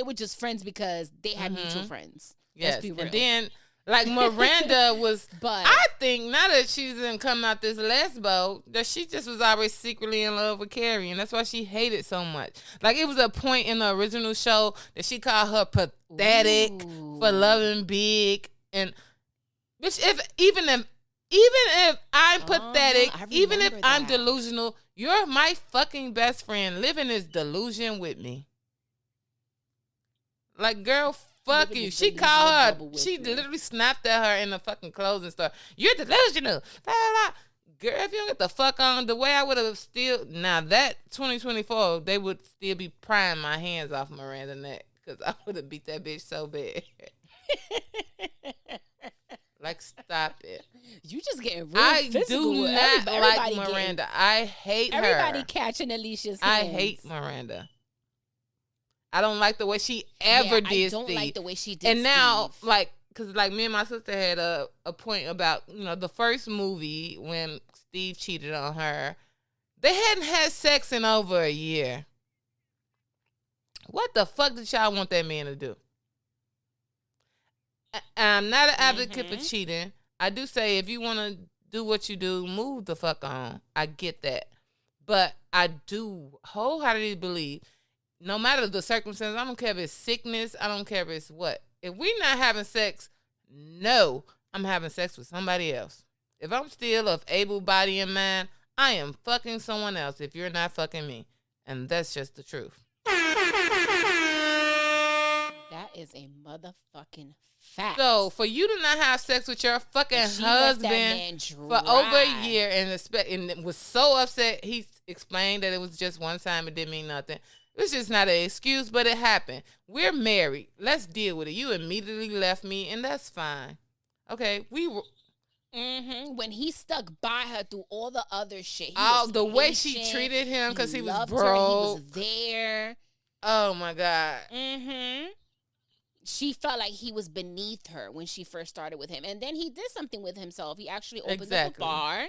were just friends because they had mutual friends. Yes. Let's be real. And then, like, Miranda was, But I think, now that she's come out this lesbo, that she just was always secretly in love with Carrie, and that's why she hated so much. Like, it was a point in the original show that she called her pathetic for loving Big, and which even if I'm pathetic, I even if remember I'm that. delusional, you're my fucking best friend. Live in this delusion with me. Like, girl, fuck Living you. this She delusional called her. bubble with She me. literally snapped at her in the fucking clothing store. You're delusional. Blah, blah, blah. Girl, if you don't get the fuck on, the way I would have still, now that 2024, they would still be prying my hands off Miranda neck because I would have beat that bitch so bad. Like, stop it. you just getting real I physical do with not everybody like getting- Miranda. I hate her. Everybody catching Alicia's I hands. hate Miranda. I don't like the way she ever did I don't Steve. like the way she did And now, Steve. like, because, like, me and my sister had a point about, the first movie when Steve cheated on her. They hadn't had sex in over a year. What the fuck did y'all want that man to do? I'm not an advocate for cheating. I do say if you want to do what you do, move the fuck on. I get that. But I do wholeheartedly believe no matter the circumstance, I don't care if it's sickness, I don't care if it's what. If we not having sex, no, I'm having sex with somebody else. If I'm still of able body and mind, I am fucking someone else if you're not fucking me. And that's just the truth. That is a motherfucking fact. So for you to not have sex with your fucking husband for over a year and was so upset, he explained that it was just one time, it didn't mean nothing. It's just not an excuse, but it happened. We're married. Let's deal with it. You immediately left me, and that's fine. Okay, we were. When he stuck by her through all the other shit. The way she treated him because he was broke. Her, he was there. Oh, my God. She felt like he was beneath her when she first started with him. And then he did something with himself. He actually opened up a bar.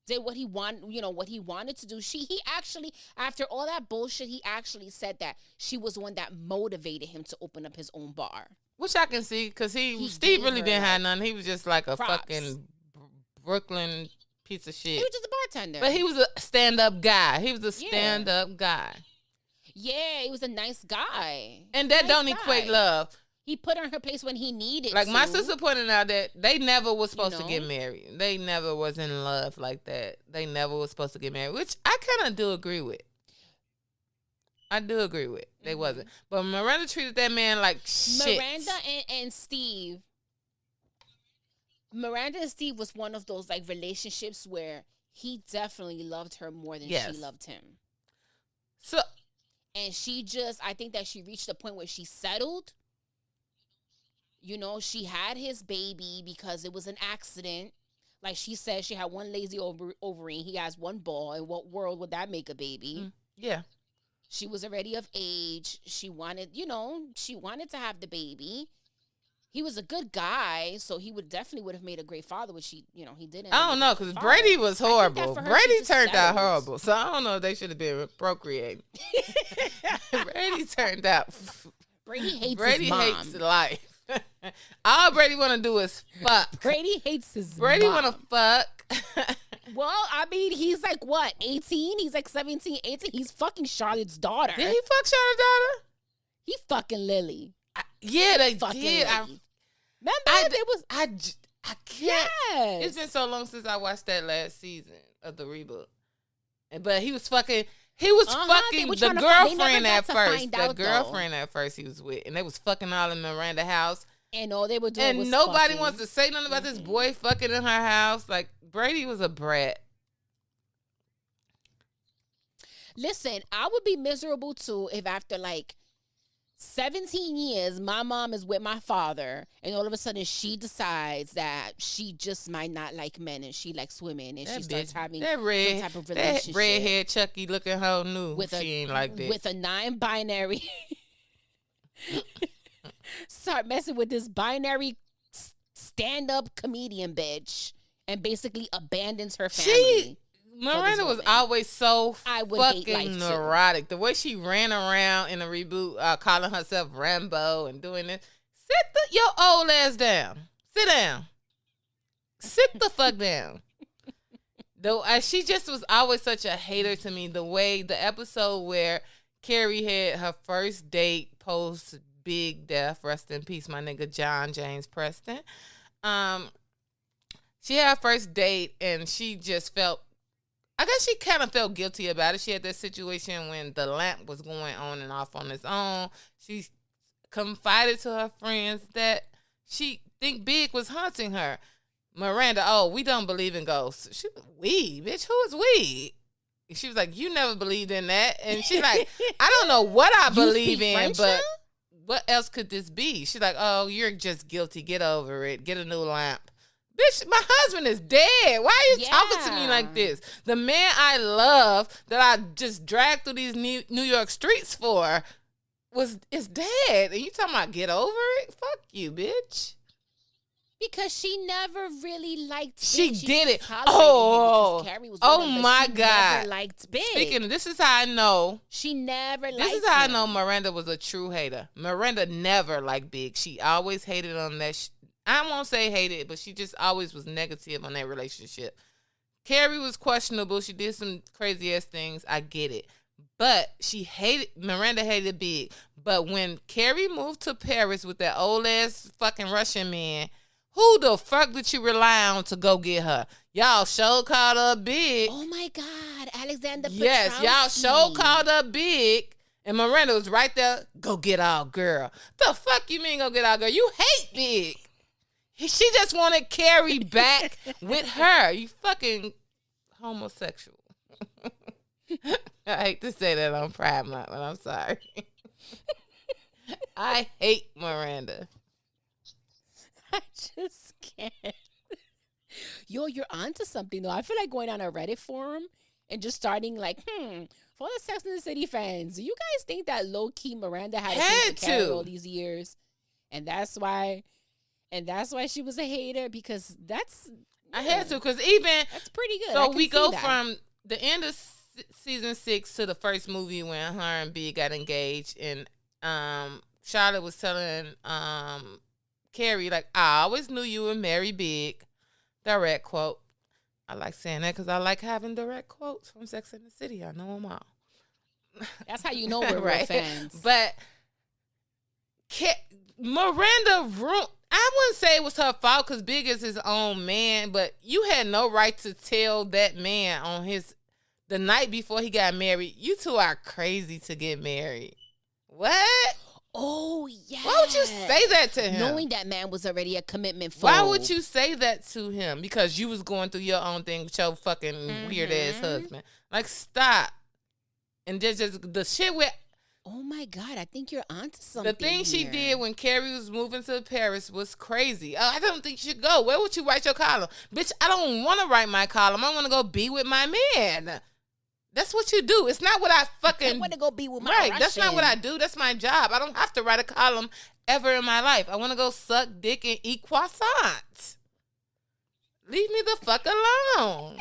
Did what he wanted to do. He actually, after all that bullshit, he actually said that she was the one that motivated him to open up his own bar. Which I can see, because Steve really didn't have none. He was just like a fucking Brooklyn piece of shit. He was just a bartender. But he was a stand-up guy. He was a stand-up guy. Yeah, he was a nice guy. And that don't equate love. He put her in her place when he needed like to. My sister pointed out that they never was supposed to get married. They never was in love like that. They never was supposed to get married, which I kind of do agree with. They wasn't. But Miranda treated that man like shit. Miranda and Steve was one of those like relationships where he definitely loved her more than she loved him. And I think that she reached a point where she settled. You know, she had his baby because it was an accident. Like she said, she had one lazy ovary. He has one ball. In what world would that make a baby? Yeah. She was already of age. She wanted to have the baby. He was a good guy, so he would have made a great father, which he didn't. I don't know, because Brady was horrible. Brady turned out horrible, so I don't know if they should have been procreating. Brady turned out. Brady hates life. All Brady want to do is fuck. Brady hates his Brady mom. want to fuck. Well, I mean, he's like, what, 18? He's like 17, 18. He's fucking Charlotte's daughter. Did he fuck Charlotte's daughter? He fucking Lily. Yeah, they fucking did. Remember? I can't. Yes. It's been so long since I watched that last season of the reboot. But he was fucking... He was fucking the girlfriend at first. The girlfriend at first he was with. And they was fucking all in Miranda's house. And all they were doing was nobody wants to say nothing about this boy fucking in her house. Like, Brady was a brat. Listen, I would be miserable too if after like 17 years, my mom is with my father, and all of a sudden she decides that she just might not like men and she likes women, and she starts having some type of relationship. That redhead Chucky looking hoe knew she ain't like that. With a non-binary. Start messing with this binary stand-up comedian bitch and basically abandons her family. Miranda was always so fucking neurotic. The way she ran around in the reboot, calling herself Rambo and doing this. Sit your old ass down. Sit down. Sit the fuck down. Though she just was always such a hater to me. The episode where Carrie had her first date post big death, rest in peace, my nigga John James Preston. She had her first date and she just I guess she kind of felt guilty about it. She had that situation when the lamp was going on and off on its own. She confided to her friends that she think Big was haunting her. Miranda, we don't believe in ghosts. We, bitch, who is we? She was like, you never believed in that. And she's like, I don't know what I believe in, French but what else could this be? She's like, you're just guilty. Get over it. Get a new lamp. Bitch, my husband is dead. Why are you talking to me like this? The man I love that I just dragged through these New York streets for is dead. And you talking about get over it? Fuck you, bitch. Because she never really liked Big. She did it. Oh my God. Never liked Big. Speaking of, this is how I know. She never liked This is how I know Miranda was a true hater. Miranda never liked Big. She always hated on that I won't say hated, but she just always was negative on that relationship. Carrie was questionable. She did some crazy ass things. I get it. But Miranda hated Big. But when Carrie moved to Paris with that old ass fucking Russian man, who the fuck did you rely on to go get her? Y'all show called up Big. Oh my God, Alexander Petrowski. Yes, y'all show called up Big. And Miranda was right there. Go get our girl. The fuck you mean go get our girl? You hate Big. She just wanted Carrie back with her. You fucking homosexual. I hate to say that on Pride Month, but I'm sorry. I hate Miranda. I just can't. Yo, you're onto something though. I feel like going on a Reddit forum and just starting like, for the Sex and the City fans, do you guys think that low key Miranda had to carry all these years, and that's why she was a hater? Because I had to, because even that's pretty good. So we go from the end of season 6 to the first movie when her and Big got engaged, and Charlotte was telling Carrie, like, I always knew you would marry Big. Direct quote. I like saying that because I like having direct quotes from Sex and the City. I know them all. That's how you know we're real fans. But Miranda, I wouldn't say it was her fault because Big is his own man, but you had no right to tell that man on the night before he got married, you two are crazy to get married. What? Oh, yeah. Why would you say that to him? Knowing that man was already a commitment phobe. Why would you say that to him? Because you was going through your own thing with your fucking weird-ass husband. Like, stop. And just the shit with... Oh, my God. I think you're onto something. The thing she did when Carrie was moving to Paris was crazy. I don't think you should go. Where would you write your column? Bitch, I don't want to write my column. I want to go be with my man. That's what you do. It's not what I fucking... I want to go be with my Right, Russian. That's not what I do. That's my job. I don't have to write a column ever in my life. I want to go suck dick and eat croissants. Leave me the fuck alone.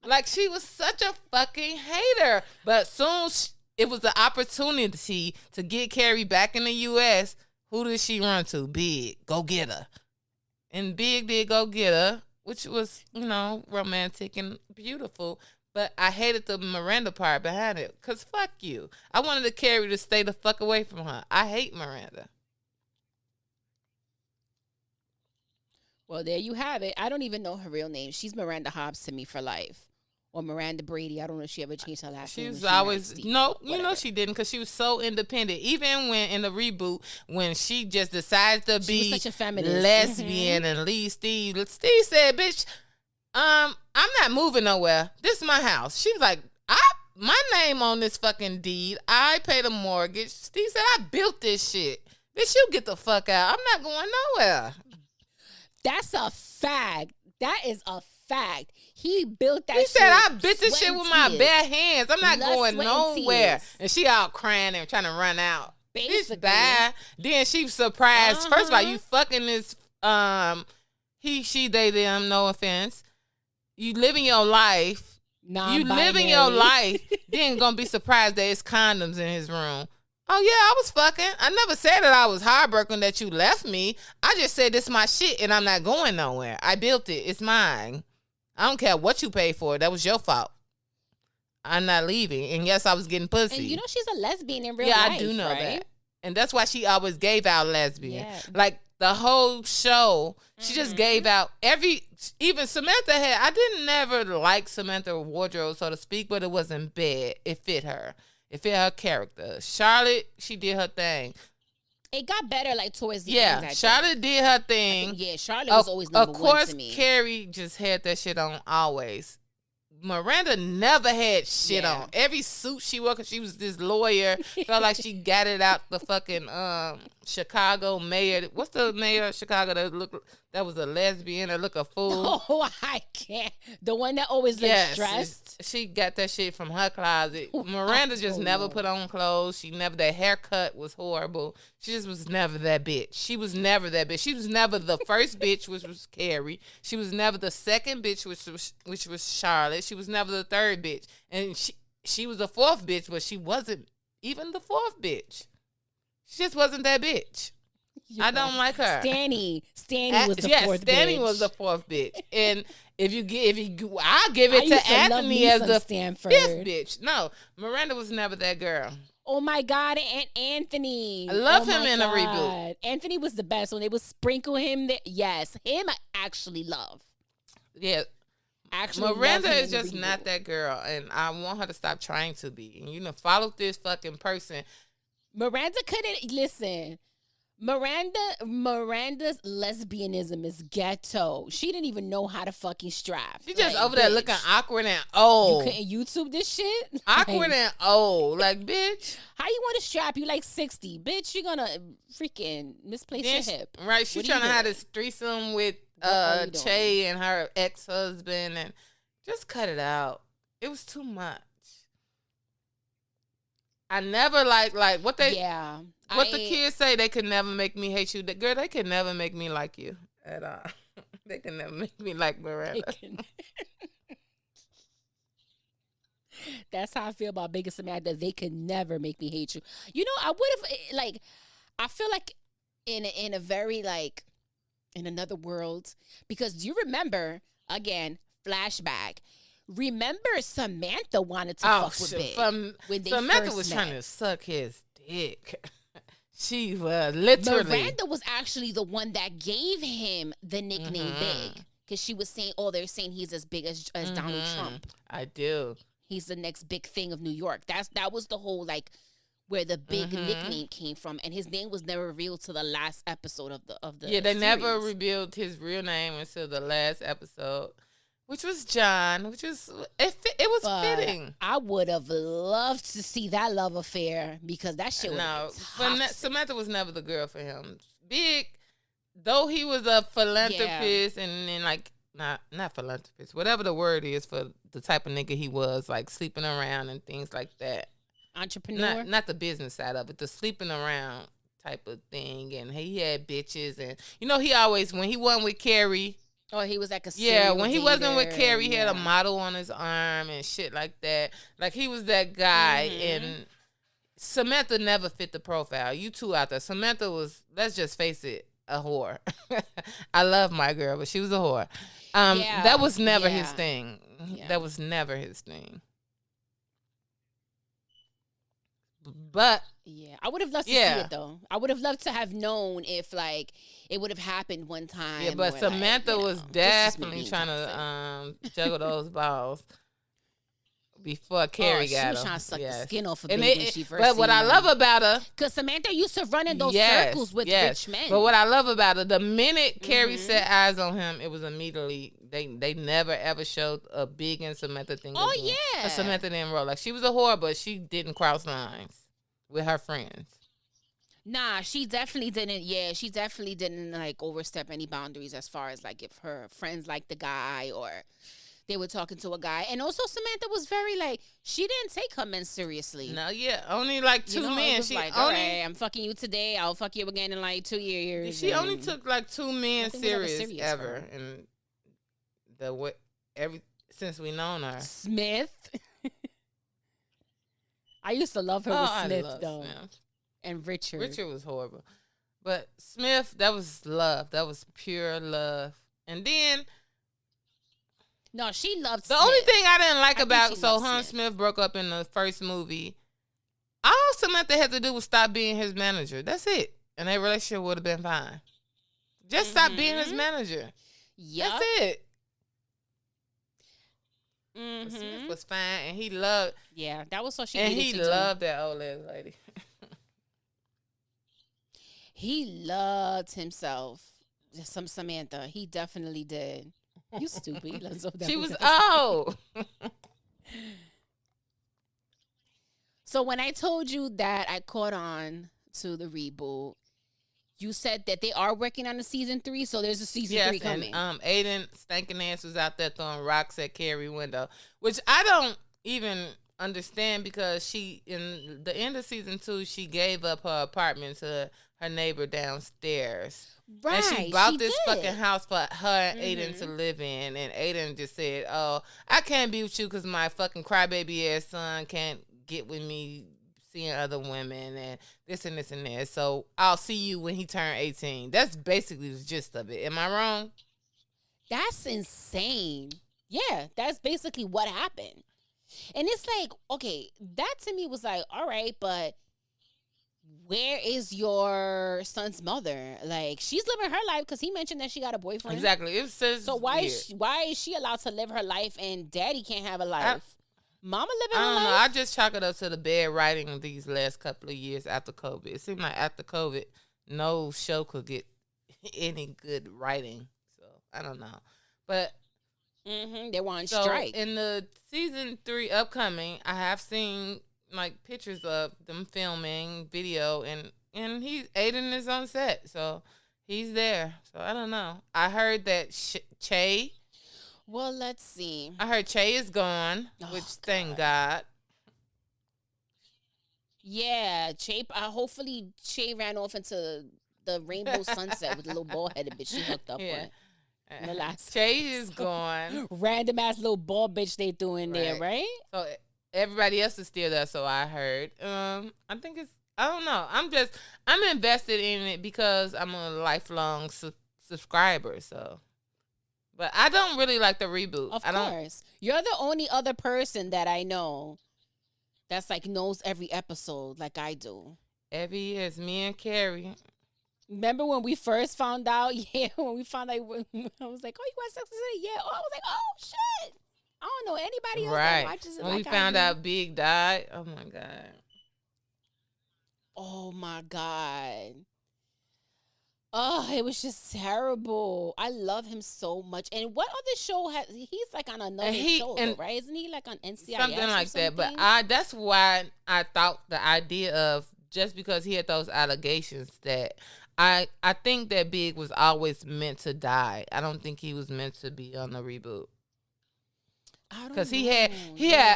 Like, she was such a fucking hater. But soon it was the opportunity to get Carrie back in the U.S., who did she run to? Big. Go get her. And Big did go get her, which was, romantic and beautiful. But I hated the Miranda part behind it. Because fuck you. I wanted the Carrie to stay the fuck away from her. I hate Miranda. Well, there you have it. I don't even know her real name. She's Miranda Hobbs to me for life. Or Miranda Brady. I don't know if she ever changed her last name. She was always, she didn't, because she was so independent. Even when in the reboot, when she just decided to be such a feminist. Lesbian and leave Steve. Steve said, bitch, I'm not moving nowhere. This is my house. She was like, my name on this fucking deed. I paid a mortgage. Steve said, I built this shit. Bitch, you get the fuck out. I'm not going nowhere. That's a fact. That is a fact. He built that shit. He said, I built this shit with my bare hands. I'm not going nowhere. And she out crying and trying to run out. Basically. Bitch, bye. Then she was surprised. First of all, you fucking this, he, she, they, them, no offense. You living your life. You living your life. Then gonna be surprised that it's condoms in his room. Oh, yeah, I was fucking. I never said that I was heartbroken that you left me. I just said this is my shit and I'm not going nowhere. I built it. It's mine. I don't care what you paid for. That was your fault. I'm not leaving. And yes, I was getting pussy. And she's a lesbian in real life. Yeah, I do know that. And that's why she always gave out lesbian. Yeah. Like the whole show, she just gave out even Samantha I didn't never like Samantha's wardrobe, so to speak, but it wasn't bad. It fit her. It fit her character. Charlotte, she did her thing. It got better like towards the end. Yeah, Charlotte did her thing. Charlotte was always number one to me. Of course, Carrie just had that shit on always. Miranda never had shit on. Every suit she wore, cause she was this lawyer, felt like she got it out the fucking Chicago mayor. What's the mayor of Chicago that was a lesbian or look a fool? Oh, I can't. The one that always looks stressed. She got that shit from her closet. Miranda just never put on clothes. That haircut was horrible. She just was never that bitch. She was never that bitch. She was never the first bitch, which was Carrie. She was never the second bitch, which was Charlotte. She was never the third bitch. And she was the fourth bitch, but she wasn't even the fourth bitch. She just wasn't that bitch. I don't like her. Stanny was the fourth bitch. Stanny was the fourth bitch. And I'll give it to Anthony as the Stanford. fifth bitch. No, Miranda was never that girl. Oh my God, and Anthony. I love him in a reboot. Anthony was the best when they would sprinkle him there. Yes, him I actually love. Yeah. Actually, Miranda is just not that girl, and I want her to stop trying to be. And follow this fucking person. Miranda couldn't listen. Miranda's lesbianism is ghetto. She didn't even know how to fucking strap. She just over there looking awkward and old. You couldn't YouTube this shit? Awkward and old. Like, bitch. How you want to strap? You like 60. Bitch, you're gonna freaking misplace your hip. Right. She's trying to have this threesome with Che and her ex-husband, and just cut it out. It was too much. I never like what they what the kids say. They could never make me hate you. Girl, they could never make me like you at all. They can never make me like Miranda. That's how I feel about Big and Samantha. They could never make me hate you. I would have I feel like in a very in another world, because do you remember, again, flashback, remember Samantha wanted to fuck with Big when they Samantha first was met. trying to suck his dick. She was literally. Miranda was actually the one that gave him the nickname Big, because she was saying, they're saying he's as big as Donald Trump. I do. He's the next big thing of New York. That was the whole where the Big nickname came from, and his name was never revealed to the last episode of the Yeah, they series. never revealed his real name until the last episode, which was John. Which was it was fitting. I would have loved to see that love affair, because that shit was but Samantha was never the girl for him. Big, though he was a philanthropist and then not philanthropist, whatever the word is for the type of nigga he was, sleeping around and things like that. Entrepreneur, not the business side of it, the sleeping around type of thing. And he had bitches, and he always, when he wasn't with Carrie. Oh, he was like a when he wasn't with Carrie, he had a model on his arm and shit like that. He was that guy, and Samantha never fit the profile. You two out there. Samantha was, let's just face it, a whore. I love my girl, but she was a whore. That was never his thing. Yeah. That was never his thing. But I would have loved to see it though. I would have loved to have known if it would have happened one time. Yeah, but Samantha was definitely trying to juggle those balls before Carrie got him. She was trying to suck the skin off of Big when she first. But what I love about her, because Samantha used to run in those circles with rich men. But what I love about her, the minute Carrie set eyes on him, it was immediately they never ever showed a Big and Samantha thing. Oh again. yeah, But Samantha didn't roll. She was a whore, but she didn't cross lines with her friends. Nah, she definitely didn't. Yeah, she definitely didn't overstep any boundaries as far as if her friends liked the guy or they were talking to a guy. And also Samantha was very she didn't take her men seriously. No, only two men. She only, all right, I'm fucking you today. I'll fuck you again in 2 years. She only took 2 men serious ever, and since we known her. Smith. I used to love her with Smith though. Smith. And Richard. Richard was horrible. But Smith, that was love. That was pure love. And then no, she loved the Smith. only thing I didn't like about Smith broke up in the first movie. All Samantha had to do was stop being his manager. That's it. And their relationship would have been fine. Just stop being his manager. Yep. That's it. Smith was fine, and he loved. Yeah, that was so she. And he loved that old lady. He loved himself. Some Samantha. He definitely did. You stupid. She was old. So when I told you that I caught on to the reboot, you said that they are working on a season 3, so there's a season 3 coming. And Aiden stinking ass was out there throwing rocks at Carrie window, which I don't even understand, because she, in the end of season 2, she gave up her apartment to her neighbor downstairs. Right, and she bought this fucking house for her and Aiden to live in, and Aiden just said, "Oh, I can't be with you because my fucking crybaby ass son can't get with me seeing other women and this and this and that. So I'll see you when he turned 18. That's basically the gist of it. Am I wrong? That's insane. Yeah, that's basically what happened. And it's like, okay, that to me was like, all right, but where is your son's mother? Like, she's living her life because he mentioned that she got a boyfriend. Exactly. It says So weird. why is she allowed to live her life and daddy can't have a life? Mama living her I don't know. life? I just chalk it up to the bad writing these last couple of years after COVID. It seemed like after COVID, no show could get any good writing. So I don't know. But They were on so strike. in the season 3 upcoming, I have seen like pictures of them filming video, and he's Aiden is on set, so he's there. So I don't know. I heard that Che. Well, let's see. I heard Che is gone, which thank God. Yeah, Che. Hopefully, Che ran off into the rainbow sunset with the little bald headed bitch she hooked up with. In the last Che is gone. Random ass little bald bitch they threw in there, right? So everybody else is still there. So I heard. I think it's. I don't know. I'm invested in it because I'm a lifelong subscriber. So, but I don't really like the reboot. Of course, you're the only other person that I know that's like knows every episode like I do. Every year it's me and Carrie. Remember when we first found out? Yeah, when we found out, I was like, "Oh, you watch Sex and the City?" Yeah. Oh, I was like, "Oh shit!" I don't know anybody else that watches it. When like we found I do. out Big died, oh my God. Oh my God. Oh, it was just terrible. I love him so much. And what other show has he's like on another show, though, right? Isn't he like on NCIS? Something like that. But that's why I thought the idea of just because he had those allegations that I think that Big was always meant to die. I don't think he was meant to be on the reboot. Because he had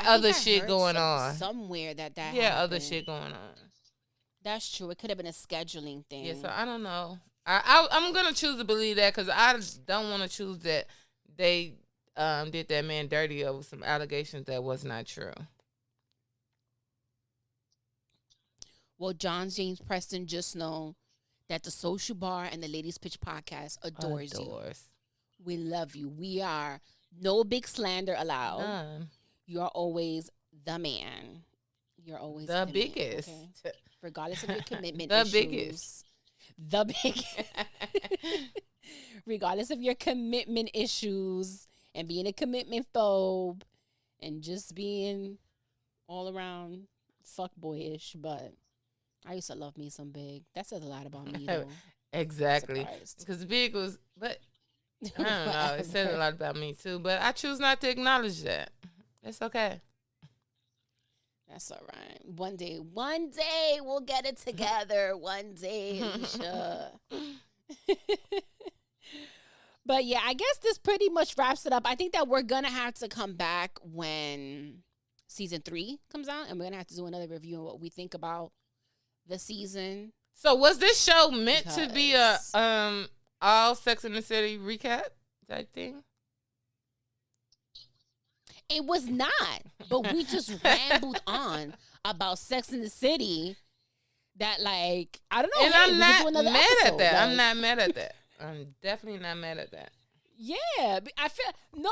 other shit going on somewhere. That he had other shit going on. That's true. It could have been a scheduling thing. Yeah, so I don't know. I'm gonna choose to believe that because I don't want to choose that they did that man dirty over some allegations that was not true. Well, John James Preston just know that the Social Bar and the Ladies Pitch podcast adores you. We love you. We are no big slander allowed. None. You are always the man. You're always the biggest. Man, okay? Regardless of your commitment the issues. biggest. The biggest. Regardless of your commitment issues and being a commitment phobe and just being all around fuckboyish, but I used to love me some Big. That says a lot about me, though. Exactly. Because Big was, but I don't know. It says a lot about me, too. But I choose not to acknowledge that. It's okay. That's all right. One day we'll get it together. One day, Alicia. But yeah, I guess this pretty much wraps it up. I think that we're going to have to come back when season 3 comes out, and we're going to have to do another review of what we think about the season. So was this show meant to be a all Sex in the City recap type thing? It was not, but we just rambled on about Sex in the City. That like I don't know. And I'm not mad at that. I'm not mad at that. I'm definitely not mad at that. Yeah, I feel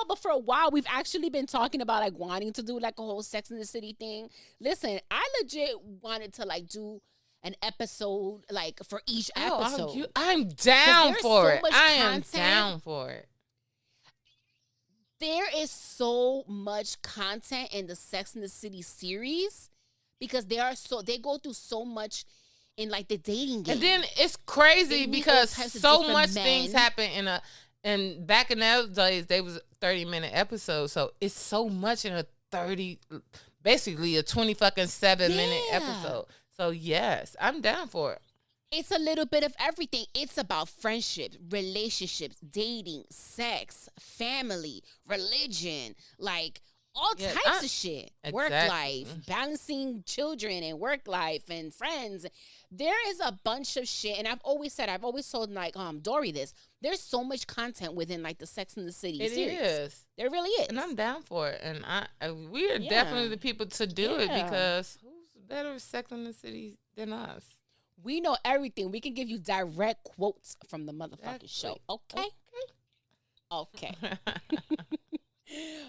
but for a while we've actually been talking about like wanting to do like a whole Sex in the City thing. Listen, I legit wanted to like do an episode like for each episode. I'm down for it. I am content. down for it. There is so much content in the Sex and the City series because they go through so much in like the dating game. And then it's crazy because so much things happen and back in those days they was 30-minute episodes. So it's so much in a 27-minute episode. So yes, I'm down for it. It's a little bit of everything. It's about friendships, relationships, dating, sex, family, religion, like all types of shit. Exactly. Work life, balancing children and work life and friends. There is a bunch of shit. And I've always told like Dory this. There's so much content within like the Sex and the City series. It is. There really is. And I'm down for it. And we are definitely the people to do it because who's better Sex and the City than us? We know everything. We can give you direct quotes from the motherfucking show. Okay? Okay.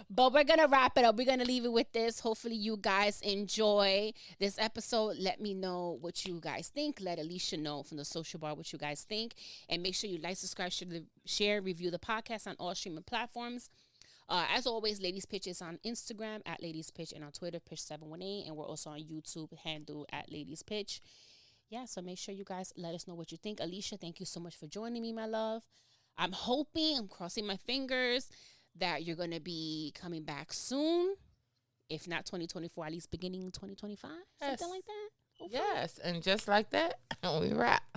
But we're going to wrap it up. We're going to leave it with this. Hopefully you guys enjoy this episode. Let me know what you guys think. Let Alicia know from the social bar what you guys think. And make sure you like, subscribe, share, review the podcast on all streaming platforms. As always, Ladies Pitch is on Instagram at Ladies Pitch and on Twitter, Pitch718. And we're also on YouTube, handle at Ladies Pitch. Yeah, so make sure you guys let us know what you think. Alicia, thank you so much for joining me, my love. I'm crossing my fingers that you're going to be coming back soon. If not 2024, at least beginning 2025. Something like that. Hopefully. Yes, and just like that, we wrap.